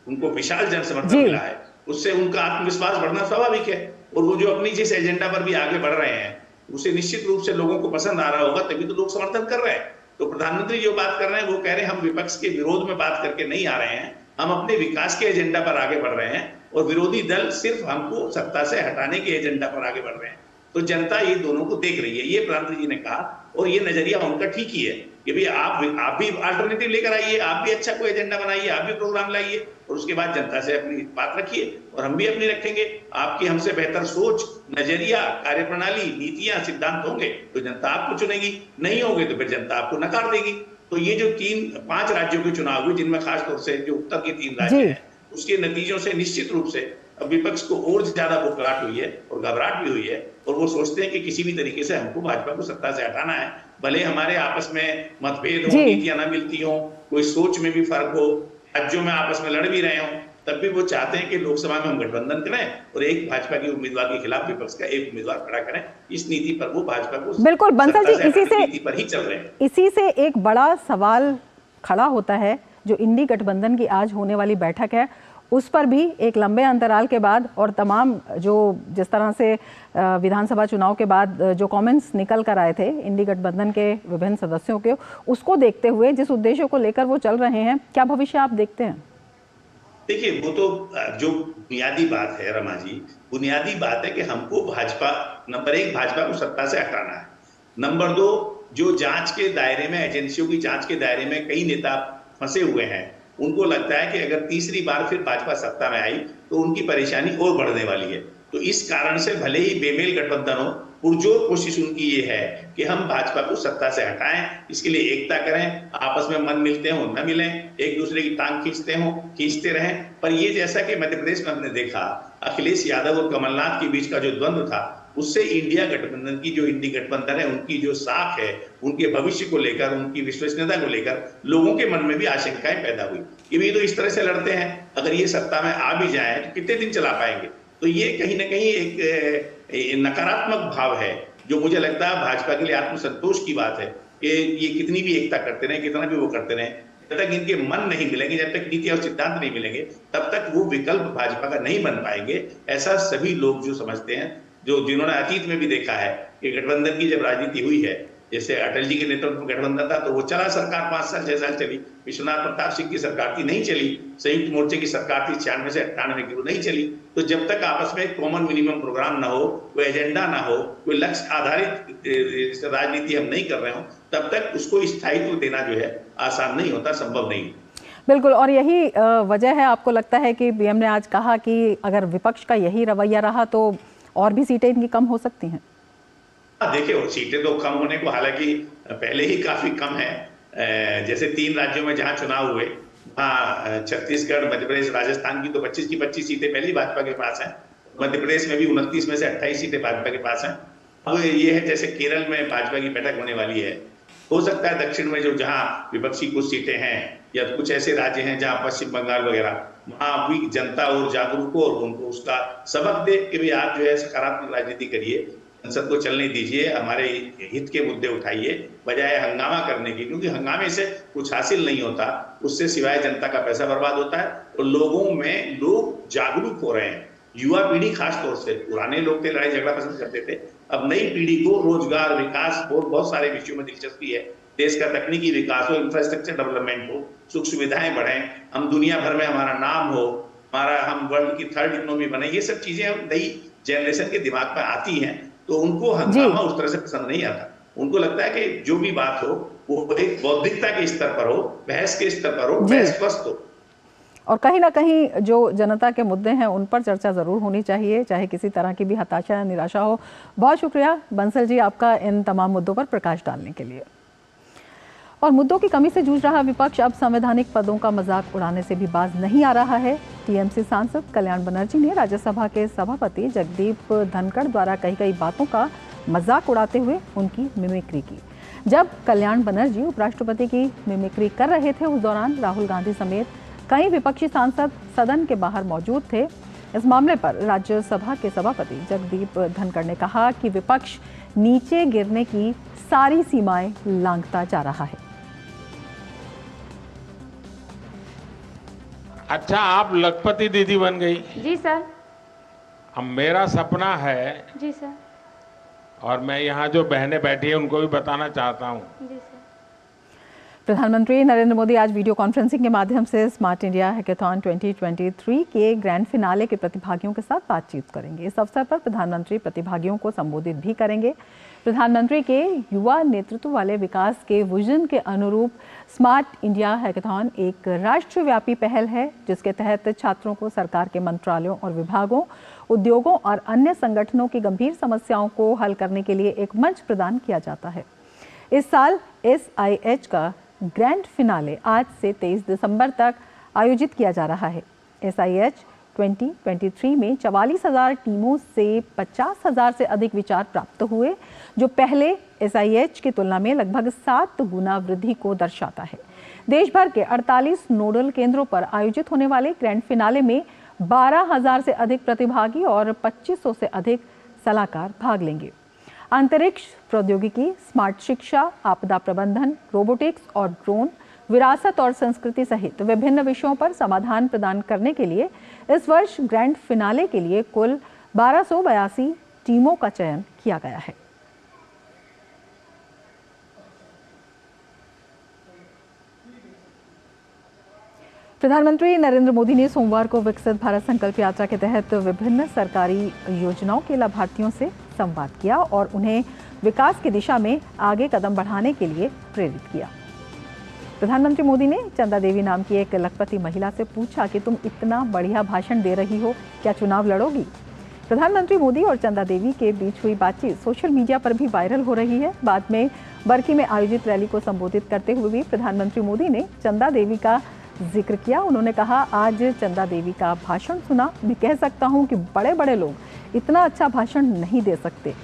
उनको विशाल जन समर्थन मिला है, उससे उनका आत्मविश्वास बढ़ना स्वाभाविक है। और वो जो अपनी जिस एजेंडा पर भी आगे बढ़ रहे हैं, उसे निश्चित रूप से लोगों को पसंद आ रहा होगा, तभी तो लोग समर्थन कर रहे हैं। तो प्रधानमंत्री जो बात कर रहे हैं वो कह रहे हैं हम विपक्ष के विरोध में बात करके नहीं आ रहे हैं, हम अपने विकास के एजेंडा पर आगे बढ़ रहे हैं और विरोधी दल सिर्फ हमको सत्ता से हटाने के एजेंडा पर आगे बढ़ रहे हैं। तो जनता ये दोनों को देख रही है, ये प्रधानमंत्री जी ने कहा। और ये नजरिया उनका ठीक ही है कि भाई आप भी अल्टरनेटिव लेकर आइए, आप भी अच्छा कोई एजेंडा बनाइए, आप भी प्रोग्राम लाइए और उसके बाद जनता से अपनी बात रखिए और हम भी अपनी रखेंगे। आपकी हमसे बेहतर सोच, नजरिया, कार्यप्रणाली, नीतियां, सिद्धांत होंगे तो जनता आपको चुनेगी, नहीं होंगे तो फिर जनता आपको नकार देगी। तो ये जो 5 राज्यों के चुनाव हुए, जिनमें खासतौर से जो उत्तर के 3 राज्य हैं, उसके नतीजों से निश्चित रूप से अब विपक्ष को और ज्यादा बुकलाहट हुई है और घबराहट भी हुई है और वो सोचते हैं कि किसी भी तरीके से हमको भाजपा को सत्ता से हटाना है, भले हमारे आपस में मतभेद हो, नीतियां ना मिलती हो, कोई सोच में भी फर्क हो, राज्यों में आपस में लड़ भी रहे हो, तब भी वो चाहते हैं कि लोकसभा में हम गठबंधन करें और एक भाजपा के उम्मीदवार के खिलाफ विपक्ष का एक उम्मीदवार खड़ा करें। इस नीति पर वो भाजपा को बिल्कुल बंसल जी नीति पर ही चल रहे हैं। इसी से एक बड़ा सवाल खड़ा होता है, जो इंडी गठबंधन की आज होने वाली बैठक है उस पर भी एक लंबे अंतराल के बाद और तमाम जो जिस तरह से विधानसभा चुनाव के बाद जो कमेंट्स निकल कर आए थे इंडी गठबंधन के विभिन्न सदस्यों के, उसको देखते हुए जिस उद्देश्य को लेकर वो चल रहे हैं, क्या भविष्य आप देखते हैं? देखिए, वो तो जो बुनियादी बात है रमा जी, बुनियादी बात है कि हमको भाजपा नंबर 1 भाजपा को सत्ता से हटाना है। नंबर 2, जो जांच के दायरे में, एजेंसियों की जांच के दायरे में कई नेता फंसे हुए हैं, उनको लगता है कि अगर तीसरी बार फिर भाजपा सत्ता में आई तो उनकी परेशानी और बढ़ने वाली है। तो इस कारण से भले ही बेमेल गठबंधन हो, पुरजोर कोशिश उनकी ये है कि हम भाजपा को सत्ता से हटाएं, इसके लिए एकता करें, आपस में मन मिलते हो न मिलें, एक दूसरे की टांग खींचते रहें। पर ये जैसा कि मध्य प्रदेश में हमने देखा, अखिलेश यादव और कमलनाथ के बीच का जो द्वंद्व था, उससे इंडिया गठबंधन की जो इंडी गठबंधन है उनकी जो साख है, उनके भविष्य को लेकर, उनकी विश्वसनीयता को लेकर लोगों के मन में भी आशंकाएं पैदा हुई कि भी तो इस तरह से लड़ते हैं, अगर ये सत्ता में आ भी जाए तो कितने दिन चला पाएंगे। तो ये कहीं ना कहीं एक नकारात्मक भाव है, जो मुझे लगता है भाजपा के लिए आत्मसंतोष की बात है कि ये कितनी भी एकता करते रहे, कितना भी वो करते रहे, जब तक इनके मन नहीं मिलेंगे, जब तक नीति और सिद्धांत नहीं मिलेंगे, तब तक वो विकल्प भाजपा का नहीं बन पाएंगे। ऐसा सभी लोग जो समझते हैं, जिन्होंने अतीत में भी देखा है कि गठबंधन की जब राजनीति हुई है, जैसे अटल जी के नेतृत्व में गठबंधन था तो वो चला, सरकार 5 साल 6 साल चली, विश्वनाथ प्रताप सिंह की सरकार थी, नहीं चली, संयुक्त मोर्चे की सरकार थी 96 से 98 की, वो नहीं चली। तो जब तक आपस में कॉमन मिनिमम प्रोग्राम ना हो, कोई एजेंडा ना हो, कोई लक्ष्य आधारित राजनीति हम नहीं कर रहे हो, तब तक उसको स्थायित्व देना जो है आसान नहीं होता, संभव नहीं। बिल्कुल, और यही वजह है, आपको लगता है कि पीएम ने आज कहा कि अगर विपक्ष का यही रवैया रहा तो और भी सीटें इनकी कम हो सकती हैं? देखिए, सीटें तो कम होने को हालांकि पहले ही काफी कम है। जैसे 3 राज्यों में जहां चुनाव हुए, वहां छत्तीसगढ़, मध्य प्रदेश, राजस्थान की तो 25 की 25 सीटें पहले ही भाजपा के पास हैं। मध्य प्रदेश में भी 29 में से 28 सीटें भाजपा के पास हैं। अब ये है जैसे केरल में भाजपा की बैठक होने वाली है, हो सकता है दक्षिण में जो जहां विपक्षी कुछ सीटें हैं या कुछ ऐसे राज्य हैं जहां पश्चिम बंगाल वगैरह, वहां भी जनता और जागरूक हो और उनको उसका सबक दे कि भाई आप जो है सकारात्मक राजनीति करिए, संसद को चलने दीजिए, हमारे हित के मुद्दे उठाइए, बजाय हंगामा करने की, क्योंकि हंगामे से कुछ हासिल नहीं होता, उससे सिवाय जनता का पैसा बर्बाद होता है। और लोगों में लोग जागरूक हो रहे हैं, युवा पीढ़ी खास तौर से, पुराने लोग थे लड़ाई झगड़ा पसंद करते थे, अब नई पीढ़ी को रोजगार, विकास और बहुत सारे विषयों में दिलचस्पी है। देश का तकनीकी विकास हो, इंफ्रास्ट्रक्चर डेवलपमेंट हो, सुख सुविधाएं बढ़ें, हम दुनिया भर में हमारा नाम हो, हम वर्ल्ड की 3rd इकोनॉमी बने, ये सब चीजें नई जनरेशन के दिमाग में आती हैं, तो उनको हंगामा उस तरह से पसंद नहीं आता। उनको लगता है कि जो भी बात हो वो एक बौद्धिकता के स्तर पर हो, बहस के स्तर पर हो, बहस स्वस्थ हो, और कहीं ना कहीं जो जनता के मुद्दे हैं उन पर चर्चा जरूर होनी चाहिए, चाहे किसी तरह की भी हताशा या निराशा हो। बहुत शुक्रिया बंसल जी आपका इन तमाम मुद्दों पर प्रकाश डालने के लिए। और मुद्दों की कमी से जूझ रहा विपक्ष अब संवैधानिक पदों का मजाक उड़ाने से भी बाज नहीं आ रहा है। टीएमसी सांसद कल्याण बनर्जी ने राज्यसभा के सभापति जगदीप धनखड़ द्वारा कही गई बातों का मजाक उड़ाते हुए उनकी मिमिक्री की। जब कल्याण बनर्जी उपराष्ट्रपति की मिमिक्री कर रहे थे, उस दौरान राहुल गांधी समेत कई विपक्षी सांसद सदन के बाहर मौजूद थे। इस मामले पर राज्यसभा के सभापति जगदीप धनखड़ ने कहा कि विपक्ष नीचे गिरने की सारी सीमाएं लांघता जा रहा है। अच्छा, आप लखपति दीदी बन गई? जी सर। अब मेरा सपना है, जी सर, और मैं यहाँ जो बहनें बैठी हैं उनको भी बताना चाहता हूँ। जी सर। प्रधानमंत्री नरेंद्र मोदी आज वीडियो कॉन्फ्रेंसिंग के माध्यम से स्मार्ट इंडिया हैकाथॉन 2023 के ग्रैंड फिनाले के प्रतिभागियों के साथ बातचीत करेंगे। इस अवसर पर प्रधानमंत्री प्रतिभागियों को संबोधित भी करेंगे। प्रधानमंत्री के युवा नेतृत्व वाले विकास के विजन के अनुरूप स्मार्ट इंडिया हैकाथॉन एक राष्ट्रव्यापी पहल है, जिसके तहत छात्रों को सरकार के मंत्रालयों और विभागों, उद्योगों और अन्य संगठनों की गंभीर समस्याओं को हल करने के लिए एक मंच प्रदान किया जाता है। इस साल SIH का ग्रैंड फिनाले आज से 23 दिसंबर तक आयोजित किया जा रहा है। SIH 2023 में 44,000 टीमों से 50,000 से अधिक विचार प्राप्त हुए, जो पहले SIH की तुलना में लगभग 7 गुना वृद्धि को दर्शाता है। देश भर के 48 नोडल केंद्रों पर आयोजित होने वाले ग्रैंड फिनाले में 12,000 से अधिक प्रतिभागी और 2500 से अधिक सलाहकार भाग लेंगे। अंतरिक्ष प्रौद्योगिकी, स्मार्ट शिक्षा, आपदा प्रबंधन, रोबोटिक्स और ड्रोन, विरासत और संस्कृति सहित विभिन्न विषयों पर समाधान प्रदान करने के लिए इस वर्ष ग्रैंड फिनाले के लिए कुल 1282 टीमों का चयन किया गया है। प्रधानमंत्री नरेंद्र मोदी ने सोमवार को विकसित भारत संकल्प यात्रा के तहत विभिन्न सरकारी योजनाओं के लाभार्थियों से संवाद किया और उन्हें विकास की दिशा में आगे कदम बढ़ाने के लिए प्रेरित किया। प्रधानमंत्री मोदी ने चंदा देवी नाम की एक लखपति महिला से पूछा कि तुम इतना बढ़िया भाषण दे रही हो, क्या चुनाव लड़ोगी? प्रधानमंत्री मोदी और चंदा देवी के बीच हुई बातचीत सोशल मीडिया पर भी वायरल हो रही है। बाद में बरकी में आयोजित रैली को संबोधित करते हुए भी प्रधानमंत्री मोदी ने चंदा देवी का जिक्र किया। उन्होंने कहा, आज चंदा देवी का भाषण सुना, मैं कह सकता हूं कि बड़े बड़े लोग इतना अच्छा भाषण नहीं दे सकते,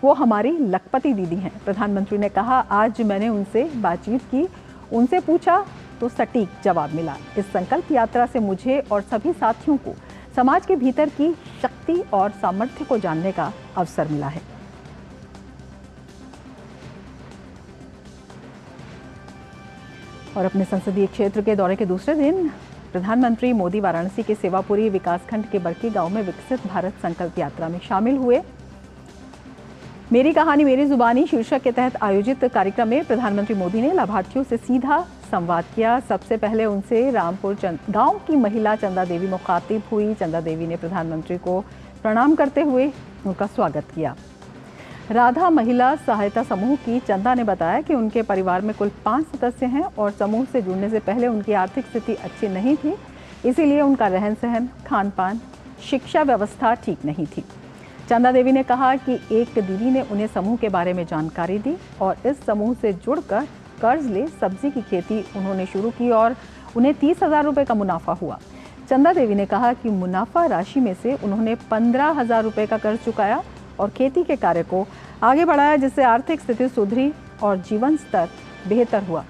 वो हमारी लखपति दीदी हैं। प्रधानमंत्री ने कहा, आज मैंने उनसे बातचीत की, उनसे पूछा तो सटीक जवाब मिला। इस संकल्प यात्रा से मुझे और सभी साथियों को समाज के भीतर की शक्ति और सामर्थ्य को जानने का अवसर मिला है। और अपने संसदीय क्षेत्र के दौरे के दूसरे दिन प्रधानमंत्री मोदी वाराणसी के सेवापुरी विकासखंड के बरकी गांव में विकसित भारत संकल्प यात्रा में शामिल हुए। मेरी कहानी मेरी जुबानी शीर्षक के तहत आयोजित कार्यक्रम में प्रधानमंत्री मोदी ने लाभार्थियों से सीधा संवाद किया। सबसे पहले उनसे रामपुर गांव की महिला चंदा देवी मुखातिब हुई। चंदा देवी ने प्रधानमंत्री को प्रणाम करते हुए उनका स्वागत किया। राधा महिला सहायता समूह की चंदा ने बताया कि उनके परिवार में कुल 5 सदस्य हैं और समूह से जुड़ने से पहले उनकी आर्थिक स्थिति अच्छी नहीं थी, इसीलिए उनका रहन सहन, खान पान, शिक्षा व्यवस्था ठीक नहीं थी। चंदा देवी ने कहा कि एक दीदी ने उन्हें समूह के बारे में जानकारी दी और इस समूह से जुड़कर कर्ज ले सब्जी की खेती उन्होंने शुरू की और उन्हें 30,000 रुपये का मुनाफा हुआ। चंदा देवी ने कहा कि मुनाफा राशि में से उन्होंने 15,000 रुपये का कर्ज चुकाया और खेती के कार्य को आगे बढ़ाया, जिससे आर्थिक स्थिति सुधरी और जीवन स्तर बेहतर हुआ।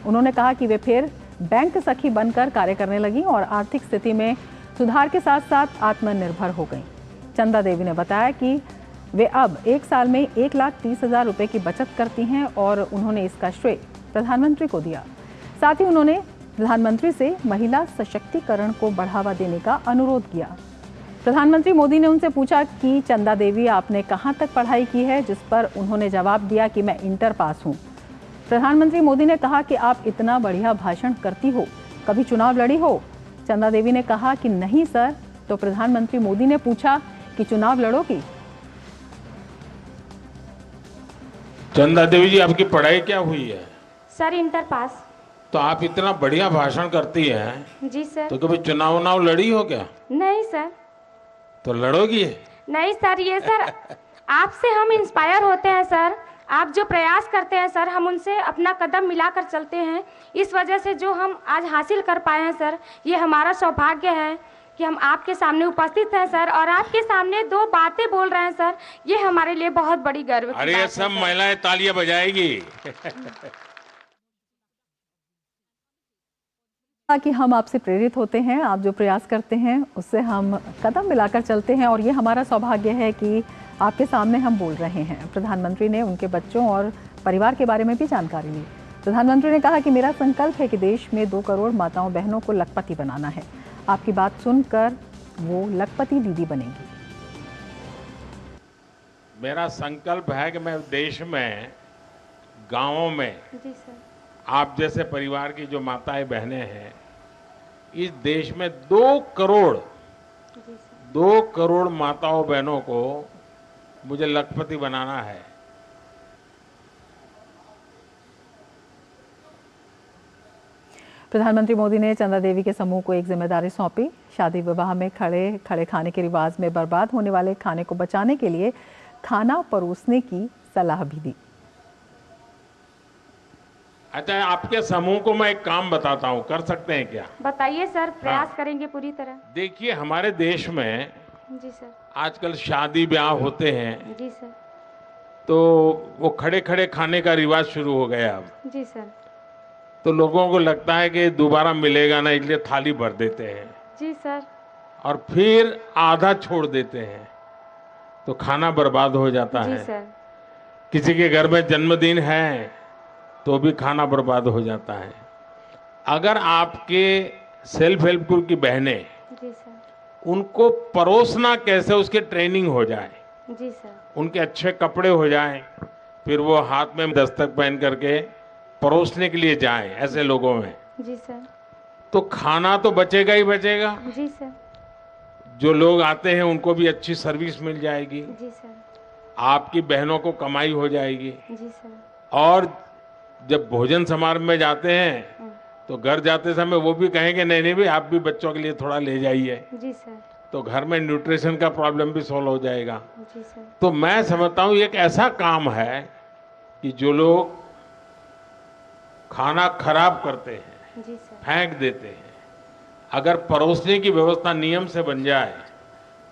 उन्होंने कहा कि वे फिर बैंक सखी बनकर कार्य करने लगी और आर्थिक स्थिति में सुधार के साथ साथ आत्मनिर्भर हो गई। चंदा देवी ने बताया कि वे अब 1 साल में 1,30,000 रुपये की बचत करती हैं और उन्होंने इसका श्रेय प्रधानमंत्री को दिया। साथ ही उन्होंने प्रधानमंत्री से महिला सशक्तिकरण को बढ़ावा देने का अनुरोध किया। प्रधानमंत्री मोदी ने उनसे पूछा कि चंदा देवी, आपने कहां तक पढ़ाई की है, जिस पर उन्होंने जवाब दिया कि मैं इंटर पास हूं। प्रधानमंत्री मोदी ने कहा कि आप इतना बढ़िया भाषण करती हो, कभी चुनाव लड़ी हो? चंदा देवी ने कहा कि नहीं सर। तो प्रधानमंत्री मोदी ने पूछा कि चुनाव लड़ोगी? चंदा देवी जी, आपकी पढ़ाई क्या हुई है? Sir inter pass. तो आप इतना बढ़िया भाषण करती हैं। जी सर। तो कभी चुनाव लड़ी हो क्या? नहीं सर। तो लड़ोगी? नहीं सर, ये सर आपसे हम इंस्पायर होते हैं सर। आप जो प्रयास करते हैं सर, हम उनसे अपना कदम मिलाकर चलते हैं। इस वजह से जो हम आज हासिल कर पाए हैं सर, ये हमारा सौभाग्य है कि हम आपके सामने उपस्थित हैं सर और आपके सामने 2 बातें बोल रहे हैं सर। ये हमारे लिए बहुत बड़ी गर्व की बात है। अरे सब महिलाएं तालियां बजाएगी। कि हम आपसे प्रेरित होते हैं, आप जो प्रयास करते हैं उससे हम कदम मिलाकर चलते हैं और ये हमारा सौभाग्य है कि आपके सामने हम बोल रहे हैं। प्रधानमंत्री ने उनके बच्चों और परिवार के बारे में भी जानकारी ली। प्रधानमंत्री ने कहा कि मेरा संकल्प है कि देश में 2 करोड़ माताओं बहनों को लखपति बनाना है। आपकी बात सुनकर वो लखपति दीदी बनेंगी। मेरा संकल्प है कि मैं देश में, गांवों में, जी सर, आप जैसे परिवार की जो माताएं बहनें हैं, इस देश में 2 करोड़ माताओं बहनों को मुझे लखपति बनाना है। प्रधानमंत्री मोदी ने चंदा देवी के समूह को एक जिम्मेदारी सौंपी। शादी विवाह में खड़े खाने के रिवाज में बर्बाद होने वाले खाने को बचाने के लिए खाना परोसने की सलाह भी दी। अच्छा, आपके समूह को मैं एक काम बताता हूँ, कर सकते हैं क्या? बताइए सर, प्रयास करेंगे पूरी तरह। देखिए, हमारे देश में जी सर। आजकल शादी ब्याह होते हैं जी सर। तो वो खड़े खड़े खाने का रिवाज शुरू हो गया अब। जी सर। तो लोगों को लगता है कि दोबारा मिलेगा ना, इसलिए थाली भर देते हैं जी सर। और फिर आधा छोड़ देते हैं, तो खाना बर्बाद हो जाता जी है। सर। किसी के घर में जन्मदिन है तो भी खाना बर्बाद हो जाता है। अगर आपके सेल्फ हेल्प ग्रुप की बहनें, जी सर। उनको परोसना कैसे उसके ट्रेनिंग हो जाए, जी सर। उनके अच्छे कपड़े हो जाएं, फिर वो हाथ में दस्तक पहन करके परोसने के लिए जाएं ऐसे लोगों में, जी सर। तो खाना तो बचेगा ही बचेगा। जी सर। जो लोग आते हैं उनको भी अच्छी सर्विस मिल जाएगी, जी सर। आपकी बहनों को कमाई हो जाएगी। जी सर। और जब भोजन समारोह में जाते हैं तो घर जाते समय वो भी कहेंगे नहीं नहीं भाई, आप भी बच्चों के लिए थोड़ा ले जाइए, जी सर। तो घर में न्यूट्रिशन का प्रॉब्लम भी सॉल्व हो जाएगा। जी सर। तो मैं समझता हूँ ये एक ऐसा काम है कि जो लोग खाना खराब करते हैं, जी सर। फेंक देते हैं, अगर परोसने की व्यवस्था नियम से बन जाए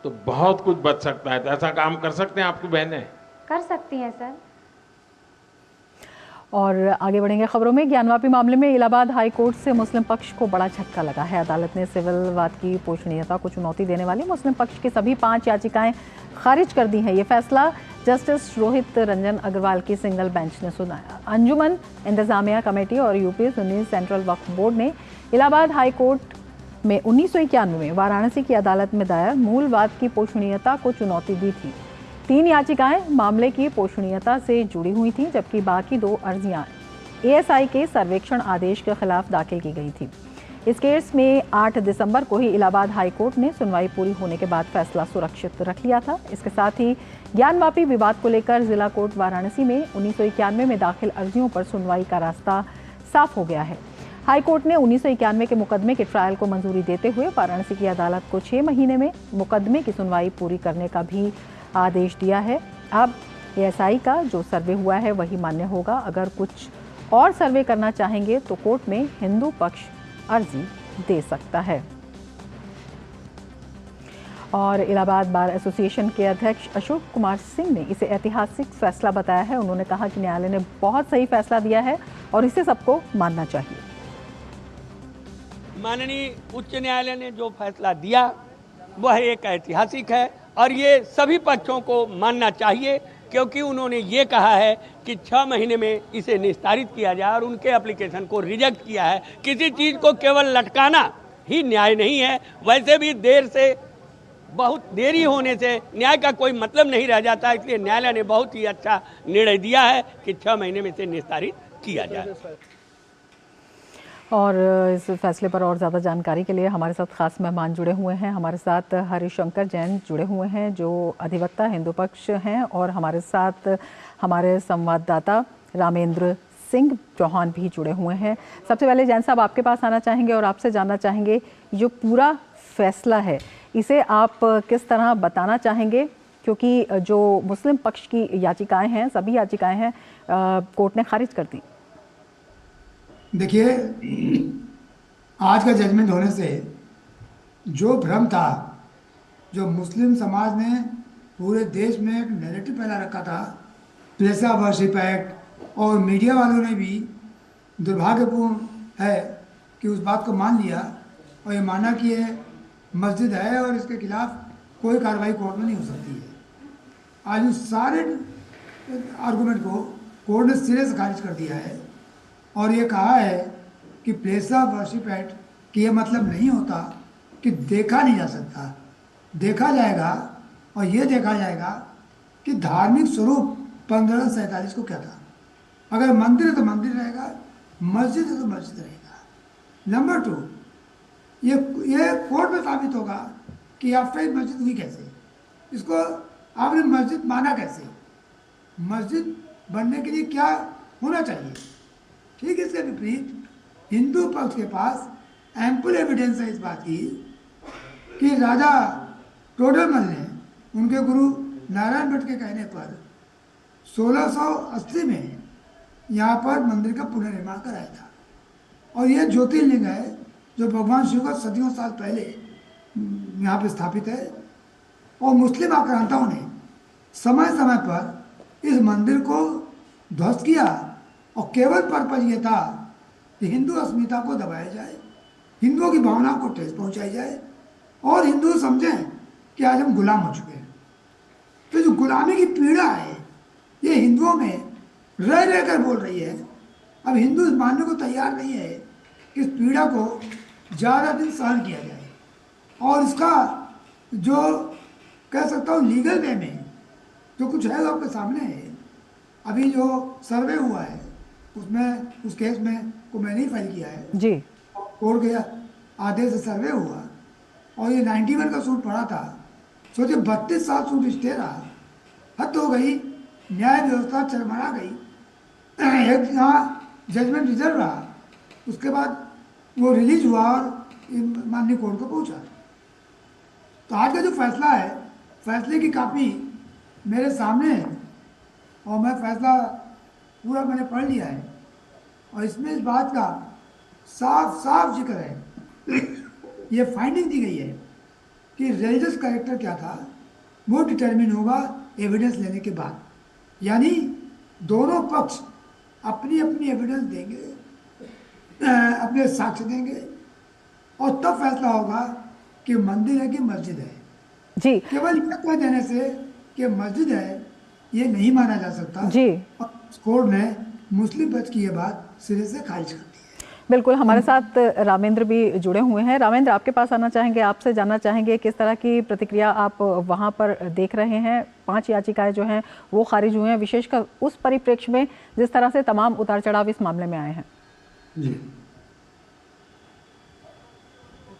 तो बहुत कुछ बच सकता है। तो ऐसा काम कर सकते हैं आपकी बहनें? कर सकती हैं सर। और आगे बढ़ेंगे खबरों में। ज्ञानवापी मामले में इलाहाबाद हाई कोर्ट से मुस्लिम पक्ष को बड़ा झटका लगा है। अदालत ने सिविल वाद की पोषणीयता को चुनौती देने वाली मुस्लिम पक्ष की सभी 5 याचिकाएं खारिज कर दी हैं। ये फैसला जस्टिस रोहित रंजन अग्रवाल की सिंगल बेंच ने सुनाया। अंजुमन इंतजामिया कमेटी और यूपी सुन्नी सेंट्रल वक्फ बोर्ड ने इलाहाबाद हाई कोर्ट में 1991 में वाराणसी की अदालत में दायर मूल वाद की पोषणीयता को चुनौती दी थी। 3 याचिकाएं मामले की पोषणीयता से जुड़ी हुई थीं, जबकि बाकी 2 अर्जियां एएसआई के सर्वेक्षण आदेश के खिलाफ दाखिल की गई थी। इस केस में 8 दिसंबर को ही इलाहाबाद हाई कोर्ट ने सुनवाई पूरी होने के बाद फैसला सुरक्षित रख लिया था। इसके साथ ही ज्ञानवापी विवाद को लेकर जिला कोर्ट वाराणसी में 1991 में दाखिल अर्जियों पर सुनवाई का रास्ता साफ हो गया है। हाई कोर्ट ने 1991 के मुकदमे के ट्रायल को मंजूरी देते हुए वाराणसी की अदालत को 6 महीने में मुकदमे की सुनवाई पूरी करने का भी आदेश दिया है। अब एएसआई का जो सर्वे हुआ है वही मान्य होगा। अगर कुछ और सर्वे करना चाहेंगे तो कोर्ट में हिंदू पक्ष अर्जी दे सकता है। और इलाहाबाद बार एसोसिएशन के अध्यक्ष अशोक कुमार सिंह ने इसे ऐतिहासिक फैसला बताया है। उन्होंने कहा कि न्यायालय ने बहुत सही फैसला दिया है और इसे सबको मानना चाहिए। माननीय उच्च न्यायालय ने जो फैसला दिया वह एक ऐतिहासिक है और ये सभी पक्षों को मानना चाहिए, क्योंकि उन्होंने ये कहा है कि 6 महीने में इसे निस्तारित किया जाए और उनके एप्लीकेशन को रिजेक्ट किया है। किसी चीज़ को केवल लटकाना ही न्याय नहीं है। वैसे भी देर से, बहुत देरी होने से न्याय का कोई मतलब नहीं रह जाता, इसलिए न्यायालय ने बहुत ही अच्छा निर्णय दिया है कि 6 महीने में इसे निस्तारित किया जाए। और इस फैसले पर और ज़्यादा जानकारी के लिए हमारे साथ खास मेहमान जुड़े हुए हैं। हमारे साथ हरिशंकर जैन जुड़े हुए हैं जो अधिवक्ता हिंदू पक्ष हैं, और हमारे साथ हमारे संवाददाता रामेंद्र सिंह चौहान भी जुड़े हुए हैं। सबसे पहले जैन साहब आपके पास आना चाहेंगे और आपसे जानना चाहेंगे जो पूरा फैसला है इसे आप किस तरह बताना चाहेंगे, क्योंकि जो मुस्लिम पक्ष की याचिकाएँ हैं, सभी याचिकाएँ हैं, कोर्ट ने खारिज कर दी। देखिए, आज का जजमेंट होने से जो भ्रम था, जो मुस्लिम समाज ने पूरे देश में एक नैरेटिव फैला रखा था, प्लेस ऑफ वर्शिप एक्ट, और मीडिया वालों ने भी दुर्भाग्यपूर्ण है कि उस बात को मान लिया और ये माना कि ये मस्जिद है और इसके खिलाफ कोई कार्रवाई कोर्ट में नहीं हो सकती है। आज उस सारे आर्गूमेंट को कोर्ट ने सिरे से खारिज कर दिया है और ये कहा है कि प्लेस ऑफ वर्शिप एक्ट कि ये मतलब नहीं होता कि देखा नहीं जा सकता, देखा जाएगा, और ये देखा जाएगा कि धार्मिक स्वरूप 1547 को क्या था। अगर मंदिर है तो मंदिर रहेगा, मस्जिद है तो मस्जिद रहेगा। नंबर 2, ये कोर्ट में साबित होगा कि आपने मस्जिद हुई कैसे, इसको आपने मस्जिद माना कैसे, मस्जिद बनने के लिए क्या होना चाहिए। ठीक, इसके विपरीत हिंदू पक्ष के पास एम्पल एविडेंस है इस बात की कि राजा टोडरमल ने उनके गुरु नारायण भट्ट के कहने पर 1680 में यहाँ पर मंदिर का पुनर्निर्माण कराया था। और ये ज्योतिर्लिंग है जो भगवान शिव का सदियों साल पहले यहाँ पे स्थापित है। और मुस्लिम आक्रांताओं ने समय समय पर इस मंदिर को ध्वस्त किया और केवल पर्पज ये था कि हिंदू अस्मिता को दबाया जाए, हिंदुओं की भावनाओं को ठेस पहुंचाई जाए और हिंदू समझें कि आज हम गुलाम हो चुके हैं। तो जो गुलामी की पीड़ा है ये हिंदुओं में रह रहकर बोल रही है। अब हिंदू इस मानने को तैयार नहीं है कि इस पीड़ा को ज़्यादा दिन सहन किया जाए और इसका जो कह सकता हूँ लीगल वे में जो कुछ है आपके सामने है। अभी जो सर्वे हुआ है उसमें उस केस में को मैंने ही फाइल किया है जी। कोर्ट के आदेश से सर्वे हुआ और ये 91 का सूट पड़ा था। सोचिए 32 साल सूट स्टे रहा, हद हो गई, न्याय व्यवस्था चरमरा गई। एक यहाँ जजमेंट रिजर्व रहा, उसके बाद वो रिलीज हुआ और माननीय कोर्ट को पहुँचा। तो आज का जो फैसला है, फैसले की कापी मेरे सामने है और मैं फैसला पूरा मैंने पढ़ लिया है और इसमें इस बात का साफ साफ जिक्र है, ये फाइंडिंग दी गई है कि रिलीजियस कैरेक्टर क्या था वो डिटरमिन होगा एविडेंस लेने के बाद। यानी दोनों पक्ष अपनी अपनी एविडेंस देंगे, अपने साक्ष्य देंगे और तब फैसला होगा कि मंदिर है कि मस्जिद है। जी। केवल यह कह देने से कि मस्जिद है ये नहीं माना जा सकता जी। और कोर्ट ने मुस्लिम पक्ष की ये बात सिरे से खारिज कर दी। बिल्कुल, हमारे साथ रामेंद्र भी जुड़े हुए हैं। रामेंद्र, आपके पास आना चाहेंगे, आपसे जानना चाहेंगे किस तरह की प्रतिक्रिया आप वहां पर देख रहे हैं। 5 याचिकाएं जो हैं वो खारिज हुई हैं, विशेषकर उस परिप्रेक्ष्य में जिस तरह से तमाम उतार चढ़ाव इस मामले में आए हैं। जी।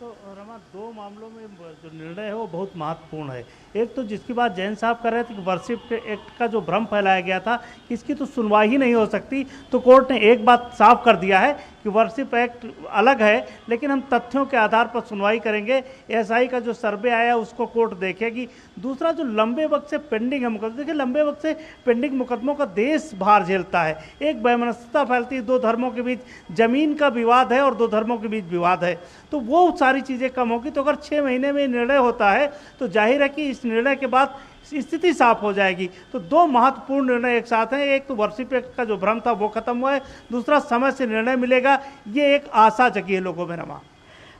तो रमा, 2 मामलों में जो निर्णय है वो बहुत महत्वपूर्ण है। एक तो जिसकी बात जैन साहब कर रहे थे कि वर्शिप एक्ट का जो भ्रम फैलाया गया था इसकी तो सुनवाई ही नहीं हो सकती, तो कोर्ट ने एक बात साफ कर दिया है कि वर्शिप एक्ट अलग है लेकिन हम तथ्यों के आधार पर सुनवाई करेंगे। एसआई का जो सर्वे आया उसको कोर्ट देखेगी। दूसरा, जो लंबे वक्त से पेंडिंग है मुकदमे, देखिए लंबे वक्त से पेंडिंग मुकदमों का देश भार झेलता है, एक वैमनस्यता फैलती है, 2 धर्मों के बीच जमीन का विवाद है और 2 धर्मों के बीच विवाद है, तो वो सारी चीज़ें कम होगी। तो अगर 6 महीने में निर्णय होता है तो जाहिर है कि इस निर्णय के बाद स्थिति साफ हो जाएगी। तो 2 महत्वपूर्ण निर्णय एक साथ हैं। एक तो वर्शिप एक्ट का जो भ्रम था वो खत्म हुआ है, दूसरा समय से निर्णय मिलेगा, ये एक आशा जगी है लोगों में। रमा,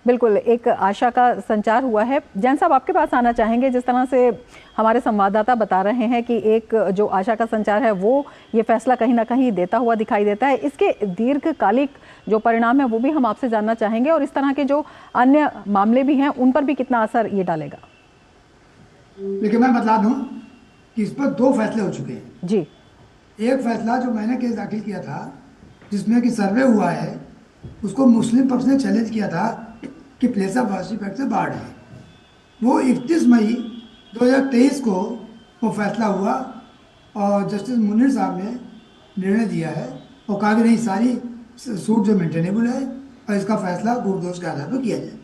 बिल्कुल, एक आशा का संचार हुआ है। जैन साहब, आपके पास आना चाहेंगे। जिस तरह से हमारे संवाददाता बता रहे हैं कि एक जो आशा का संचार है वो ये फैसला कहीं ना कहीं देता हुआ दिखाई देता है, इसके दीर्घकालिक जो परिणाम है वो भी हम आपसे जानना चाहेंगे और इस तरह के जो अन्य मामले भी हैं उन पर भी कितना असर ये डालेगा। लेकिन मैं बता दूं कि इस पर 2 फैसले हो चुके हैं। जी। एक फैसला जो मैंने केस दाखिल किया था जिसमें कि सर्वे हुआ है उसको मुस्लिम पक्ष ने चैलेंज किया था कि प्लेस ऑफ वर्शिप एक्ट से बाहर है। वो 31 मई 2023 को वो फैसला हुआ और जस्टिस मुनीर साहब ने निर्णय दिया है और कहा कि नहीं, सारी सूट जो मेंटेनेबल है और इसका फैसला गुरदोष के आधार पर किया जाए।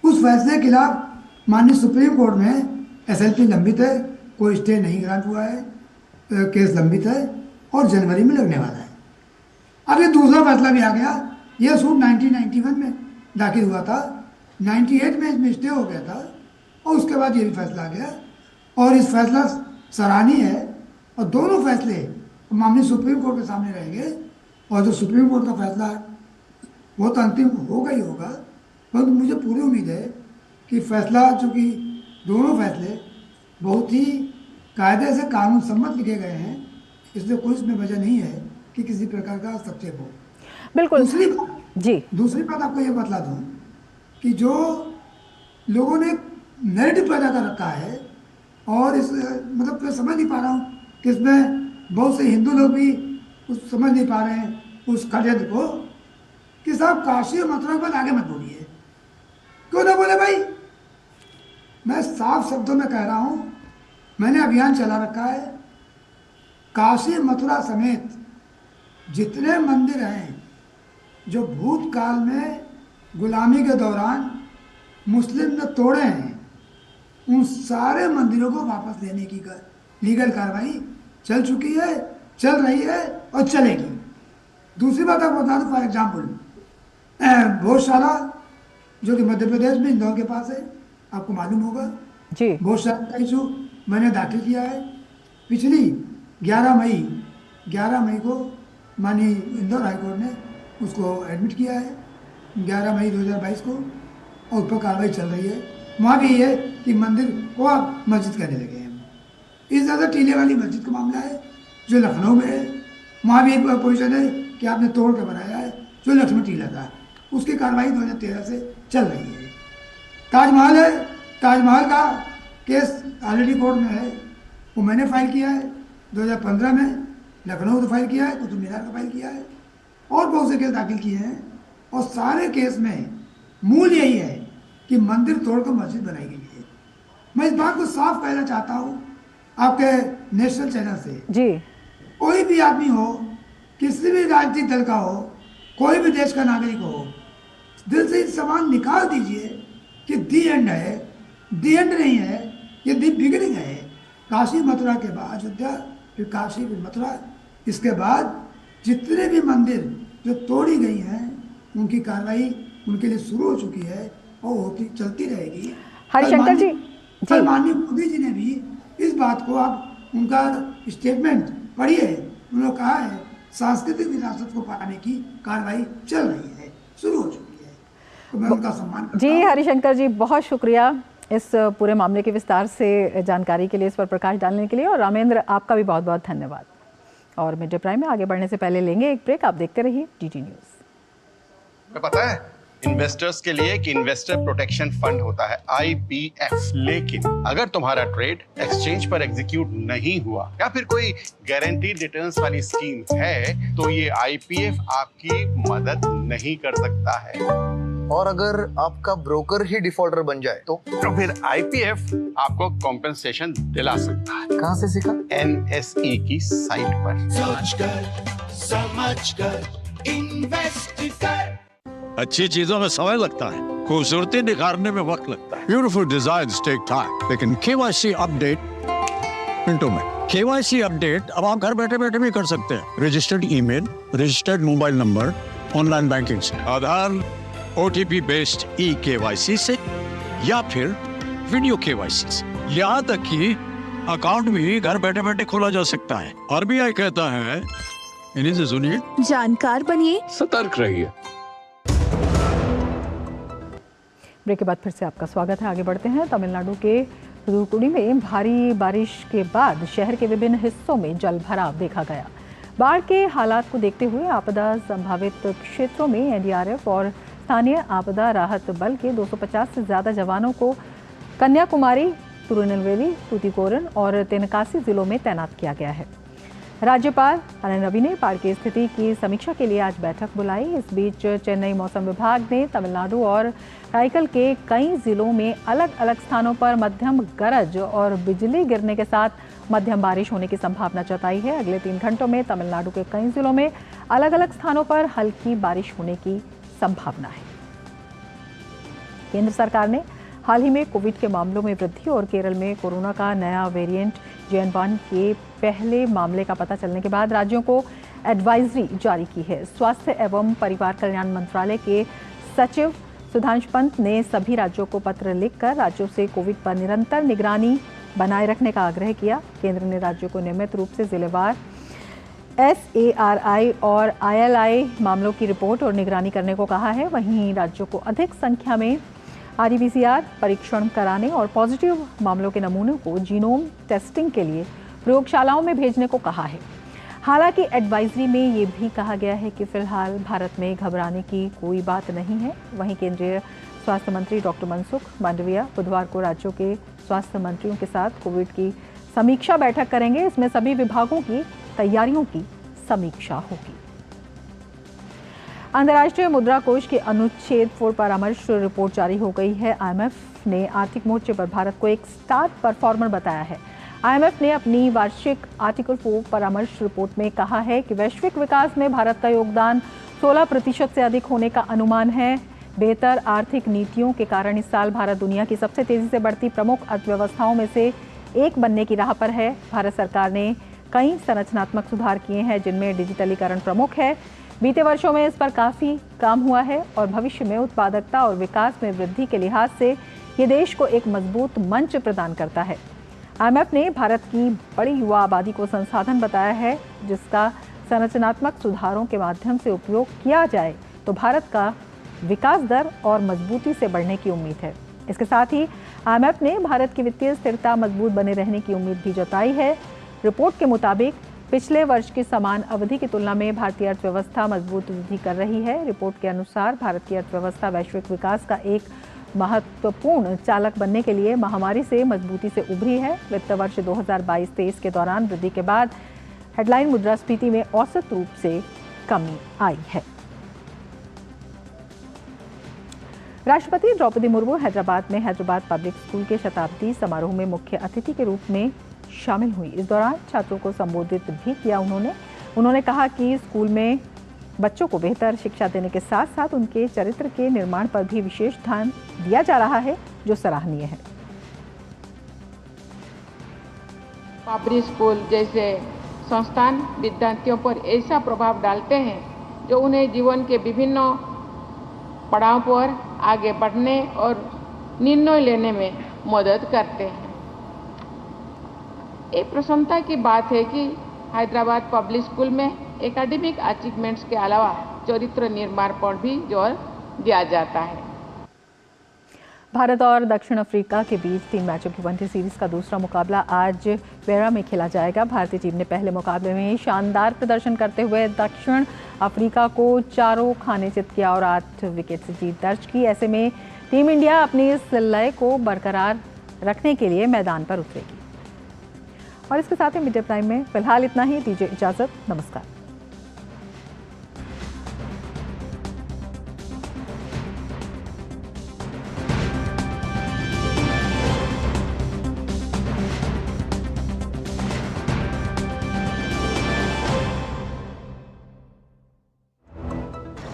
उस फैसले के खिलाफ माननीय सुप्रीम कोर्ट में SLP लंबित है, कोई स्टे नहीं ग्रांट हुआ है, केस लंबित है और जनवरी में लगने वाला है। अब ये दूसरा फैसला भी आ गया। ये सूट 1991 में दाखिल हुआ था, 98 में इसमें स्टे हो गया था और उसके बाद ये भी फैसला आ गया और इस फैसला सराहनीय है और दोनों फैसले मामले सुप्रीम कोर्ट के सामने रहेंगे और जो सुप्रीम कोर्ट का फैसला वो तो अंतिम होगा ही होगा, परंतु मुझे पूरी उम्मीद है कि फैसला, चूँकि दोनों फैसले बहुत ही कायदे से कानून सम्मत लिखे गए हैं, इसलिए कोई इसमें वजह नहीं है कि किसी प्रकार का हस्तक्षेप हो। बिल्कुल। दूसरी बात आपको ये बतला दूं कि जो लोगों ने नैरेटिव पैदा कर रखा है और इस मतलब मैं समझ नहीं पा रहा हूँ कि इसमें बहुत से हिंदू लोग भी उस समझ नहीं पा रहे हैं उस षड्यंत्र को कि साहब काशी और मथुरा के बाद आगे मत बोलिए। क्यों ना बोले भाई? मैं साफ शब्दों में कह रहा हूँ, मैंने अभियान चला रखा है। काशी मथुरा समेत जितने मंदिर हैं जो भूतकाल में गुलामी के दौरान मुस्लिम ने तोड़े हैं, उन सारे मंदिरों को वापस लेने की लीगल कार्रवाई चल चुकी है, चल रही है और चलेगी। दूसरी बात आपको बता दूं, फॉर एग्जाम्पल भोजशाला जो कि मध्य प्रदेश में इंदौर के पास है, आपको मालूम होगा जी। भोजशाला का इशू मैंने दाखिल किया है। पिछली 11 मई को माननीय इंदौर हाईकोर्ट ने उसको एडमिट किया है 11 मई 2022 को, और उस पर कार्रवाई चल रही है। वहाँ भी ये है कि मंदिर को आप मस्जिद कहने लगे हैं। इस तरह से टीले वाली मस्जिद का मामला है जो लखनऊ में है, वहाँ भी एक पोजीशन है कि आपने तोड़ के बनाया है, जो लक्ष्मण टीला था, उसकी कार्रवाई 2013 से चल रही है। ताजमहल है, ताजमहल का केस ऑलरेडी कोर्ट में है, वो मैंने फाइल किया है 2015 में, लखनऊ से फाइल किया है, कुतुब मीनार का फाइल किया है, और बहुत से केस दाखिल किए हैं। और सारे केस में मूल यही है कि मंदिर तोड़कर मस्जिद बनाई गई है। मैं इस बात को साफ कहना चाहता हूँ आपके नेशनल चैनल से जी, कोई भी आदमी हो, किसी भी राजनीतिक दल का हो, कोई भी देश का नागरिक हो, दिल से सवाल निकाल दीजिए कि दी एंड है, दी एंड नहीं है, ये दी बिगिनिंग है। काशी मथुरा के बाद अयोध्या, फिर काशी, फिर मथुरा, इसके बाद जितने भी मंदिर जो तोड़ी गई हैं उनकी कार्रवाई उनके लिए शुरू हो चुकी है और होती चलती रहेगी। हरिशंकर जी, कल माननीय मोदी जी ने भी इस बात को, आप उनका स्टेटमेंट पढ़िए, उन्होंने कहा है सांस्कृतिक विरासत को पाने की कार्रवाई चल रही है, शुरू हो चुकी है, तो मैं उनका सम्मान करता जी। हूं। हरिशंकर जी, बहुत शुक्रिया इस पूरे मामले के विस्तार से जानकारी के लिए, इस पर प्रकाश डालने के लिए। और रामेंद्र, आपका भी बहुत बहुत धन्यवाद। और मिड डे प्राइम में आगे बढ़ने से पहले लेंगे एक ब्रेक। आप देखते रहिए डीटी न्यूज। पता है इन्वेस्टर्स के लिए कि इन्वेस्टर प्रोटेक्शन फंड होता है IPF, लेकिन अगर तुम्हारा ट्रेड एक्सचेंज पर एग्जीक्यूट नहीं हुआ या फिर कोई गारंटीड रिटर्न्स वाली स्कीम है तो ये IPF आपकी मदद नहीं कर सकता है। और अगर आपका ब्रोकर ही डिफॉल्टर बन जाए तो फिर IPF आपको कॉम्पेंसेशन दिला सकता है। कहाँ से सीखा? NSE की साइट पर। सोच कर समझ कर इन्वेस्ट कर। अच्छी चीजों में समय लगता है, खूबसूरती निखारने में वक्त लगता है। ब्यूटीफुल डिजाइन्स टेक टाइम, लेकिन KYC अपडेट मिनटों में। KYC अपडेट अब आप घर बैठे बैठे भी कर सकते हैं। Registered email, registered mobile number, online banking से, आधार OTP बेस्ड eKYC से, या फिर वीडियो KYC से। यहाँ तक कि अकाउंट भी घर बैठे बैठे खोला जा सकता है। RBI कहता है इन्हीं से सुनिए, जानकार बनिए, सतर्क रहिए। ब्रेक के बाद फिर से आपका स्वागत है। आगे बढ़ते हैं। तमिलनाडु के तूतुकुड़ी में भारी बारिश के बाद शहर के विभिन्न हिस्सों में जल भराव देखा गया। बाढ़ के हालात को देखते हुए आपदा संभावित क्षेत्रों में NDRF और स्थानीय आपदा राहत बल के 250 से ज़्यादा जवानों को कन्याकुमारी, तिरुनेलवेली, तूतीकोरन और तेनकासी जिलों में तैनात किया गया है। राज्यपाल आनंद रवि ने बाढ़ की स्थिति की समीक्षा के लिए आज बैठक बुलाई। इस बीच चेन्नई मौसम विभाग ने तमिलनाडु और काइकल के कई जिलों में अलग अलग स्थानों पर मध्यम गरज और बिजली गिरने के साथ मध्यम बारिश होने की संभावना जताई है। अगले 3 घंटों में तमिलनाडु के कई जिलों में अलग अलग स्थानों पर हल्की बारिश होने की संभावना है। केंद्र सरकार ने हाल ही में कोविड के मामलों में वृद्धि और केरल में कोरोना का नया वेरिएंट JN.1 के पहले मामले का पता चलने के बाद राज्यों को एडवाइजरी जारी की है। स्वास्थ्य एवं परिवार कल्याण मंत्रालय के सचिव सुधांशु पंत ने सभी राज्यों को पत्र लिखकर राज्यों से कोविड पर निरंतर निगरानी बनाए रखने का आग्रह किया। केंद्र ने राज्यों को नियमित रूप से जिलेवार SARI और ILI मामलों की रिपोर्ट और निगरानी करने को कहा है। वहीं राज्यों को अधिक संख्या में RT-PCR परीक्षण कराने और पॉजिटिव मामलों के नमूनों को जीनोम टेस्टिंग के लिए प्रयोगशालाओं में भेजने को कहा है। हालांकि एडवाइजरी में ये भी कहा गया है कि फिलहाल भारत में घबराने की कोई बात नहीं है। वहीं केंद्रीय स्वास्थ्य मंत्री डॉक्टर मनसुख मांडविया बुधवार को राज्यों के स्वास्थ्य मंत्रियों के साथ कोविड की समीक्षा बैठक करेंगे। इसमें सभी विभागों की तैयारियों की समीक्षा होगी। अंतर्राष्ट्रीय मुद्रा कोष की अनुच्छेद 4 परामर्श रिपोर्ट जारी हो गई है। IMF ने आर्थिक मोर्चे पर भारत को एक स्टार परफॉर्मर बताया है। IMF ने अपनी वार्षिक आर्टिकल 4 परामर्श रिपोर्ट में कहा है कि वैश्विक विकास में भारत का योगदान 16% से अधिक होने का अनुमान है। बेहतर आर्थिक नीतियों के कारण इस साल भारत दुनिया की सबसे तेजी से बढ़ती प्रमुख अर्थव्यवस्थाओं में से एक बनने की राह पर है। भारत सरकार ने कई संरचनात्मक सुधार किए हैं जिनमें डिजिटलीकरण प्रमुख है। बीते वर्षों में इस पर काफ़ी काम हुआ है और भविष्य में उत्पादकता और विकास में वृद्धि के लिहाज से ये देश को एक मजबूत मंच प्रदान करता है। IMF ने भारत की बड़ी युवा आबादी को संसाधन बताया है, जिसका संरचनात्मक सुधारों के माध्यम से उपयोग किया जाए तो भारत का विकास दर और मजबूती से बढ़ने की उम्मीद है। इसके साथ ही IMF ने भारत की वित्तीय स्थिरता मजबूत बने रहने की उम्मीद भी जताई है। रिपोर्ट के मुताबिक पिछले वर्ष की समान अवधि की तुलना में भारतीय अर्थव्यवस्था मजबूत वृद्धि कर रही है। रिपोर्ट के अनुसार भारत की अर्थव्यवस्था वैश्विक विकास का एक महत्वपूर्ण चालक बनने के लिए महामारी से मजबूती से उभरी है। वित्त वर्ष 2022-23 के दौरान वृद्धि के बाद हेडलाइन मुद्रास्फीति में औसत रूप से कमी आई है। राष्ट्रपति द्रौपदी मुर्मू हैदराबाद में हैदराबाद पब्लिक स्कूल के शताब्दी समारोह में मुख्य अतिथि के रूप में शामिल हुई। इस दौरान छात्रों को संबोधित भी किया। उन्होंने कहा कि स्कूल में बच्चों को बेहतर शिक्षा देने के साथ साथ उनके चरित्र के निर्माण पर भी विशेष ध्यान दिया जा रहा है, जो सराहनीय है। पब्लिक स्कूल जैसे संस्थान विद्यार्थियों पर ऐसा प्रभाव डालते हैं जो उन्हें जीवन के विभिन्न पड़ाव पर आगे बढ़ने और निर्णय लेने में मदद करते हैं। एक प्रसन्नता की बात है कि हैदराबाद पब्लिक स्कूल में एकेडमिक अचीवमेंट्स के अलावा चरित्र निर्माण पर भी जोर दिया जाता है। भारत और दक्षिण अफ्रीका के बीच 3 मैचों की वनडे सीरीज का दूसरा मुकाबला आज बेरा में खेला जाएगा। भारतीय टीम ने पहले मुकाबले में शानदार प्रदर्शन करते हुए दक्षिण अफ्रीका को 4 खाने चित किया और 8 विकेट से जीत दर्ज की। ऐसे में टीम इंडिया अपनी इस लय को बरकरार रखने के लिए मैदान पर उतरेगी। और इसके साथ ही मिड डे प्राइम में फिलहाल इतना ही। दीजिए इजाजत। नमस्कार।